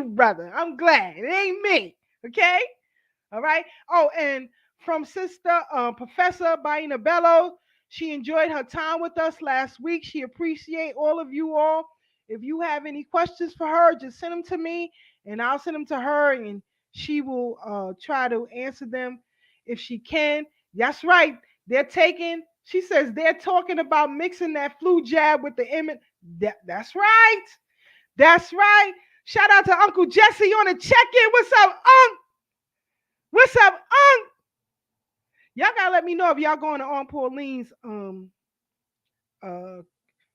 brother. I'm glad it ain't me. Okay, all right. Oh, and from Sister Professor Baina Bello, she enjoyed her time with us last week. She appreciate all of you all. If you have any questions for her, just send them to me, and I'll send them to her, and she will try to answer them if she can. That's right. She says they're talking about mixing that flu jab with the image. That's right. Shout out to Uncle Jesse on the check-in. What's up, Unc? Y'all gotta let me know if y'all going to Aunt Pauline's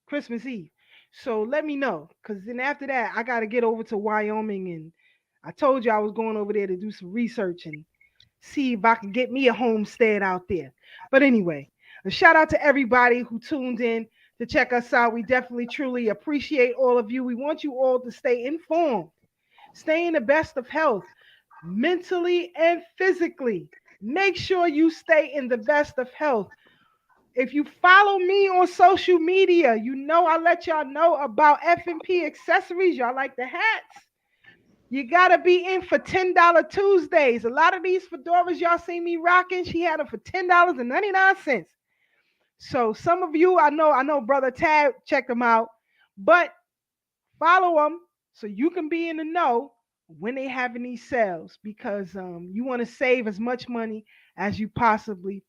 Christmas Eve. So let me know, because then after that, I got to get over to Wyoming, and I told you I was going over there to do some research and see if I can get me a homestead out there. But anyway, a shout out to everybody who tuned in to check us out. We definitely, truly appreciate all of you. We want you all to stay informed, stay in the best of health, mentally and physically. Make sure you stay in the best of health. If you follow me on social media, I let y'all know about F&P accessories. Y'all like the hats? You got to be in for $10 Tuesdays. A lot of these fedoras y'all see me rocking, she had them for $10.99. So some of you, I know Brother Tab checked them out, but follow them so you can be in the know when they having these sales, because you want to save as much money as you possibly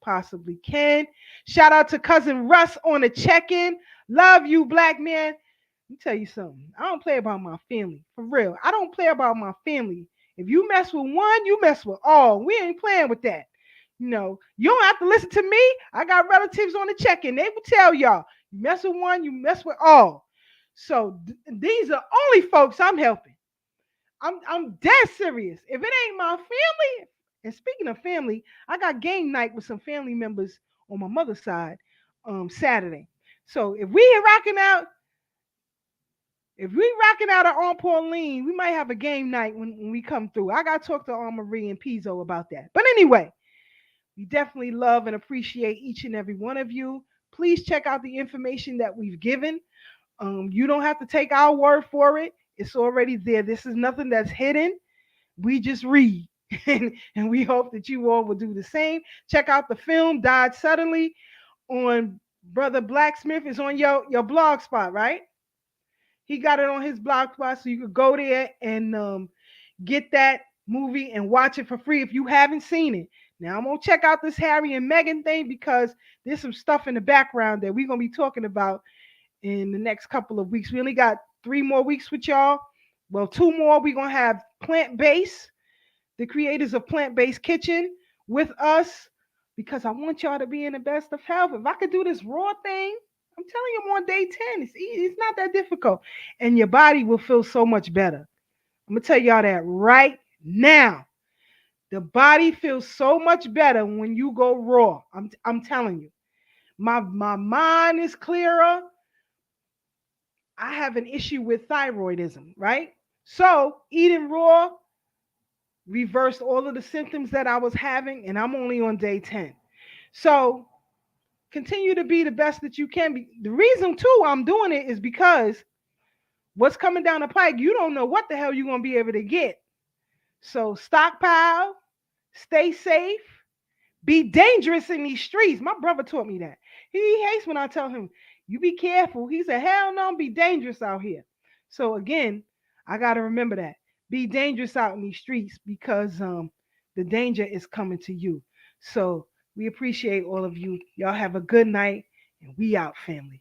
can. Shout out to Cousin Russ on the check-in. Love you, Black man. Let me tell you something. I don't play about my family. For real. I don't play about my family. If you mess with one, you mess with all. We ain't playing with that. You don't have to listen to me. I got relatives on the check-in. They will tell y'all, you mess with one, you mess with all. So these are only folks I'm helping. I'm dead serious. If it ain't my family, and speaking of family, I got game night with some family members on my mother's side Saturday. So if we rocking out at Aunt Pauline, we might have a game night when we come through. I got to talk to Aunt Marie and Pizzo about that. But anyway, we definitely love and appreciate each and every one of you. Please check out the information that we've given. You don't have to take our word for it. It's already there. This is nothing that's hidden. We just read. And we hope that you all will do the same. Check out the film Died Suddenly on Brother Blacksmith. It's on your blog spot, right? He got it on his blog spot, so you could go there and get that movie and watch it for free if you haven't seen it. Now, I'm going to check out this Harry and Meghan thing, because there's some stuff in the background that we're going to be talking about in the next couple of weeks. We only got 3 more weeks with y'all. Well, 2 more. We're going to have Plant-Based, the creators of Plant-Based Kitchen, with us, because I want y'all to be in the best of health. If I could do this raw thing, I'm telling you, I'm on day 10. It's easy. It's not that difficult. And your body will feel so much better. I'm going to tell y'all that right now. The body feels so much better when you go raw. I'm telling you. My mind is clearer. I have an issue with thyroidism, right? So eating raw reversed all of the symptoms that I was having, and I'm only on day 10. So continue to be the best that you can be. The reason too I'm doing it is because what's coming down the pike, you don't know what the hell you're going to be able to get. So stockpile, stay safe, be dangerous in these streets. My brother taught me that. He hates when I tell him, you be careful. He said, hell no, be dangerous out here. So again, I got to remember that. Be dangerous out in these streets because the danger is coming to you. So we appreciate all of you. Y'all have a good night, and we out, family.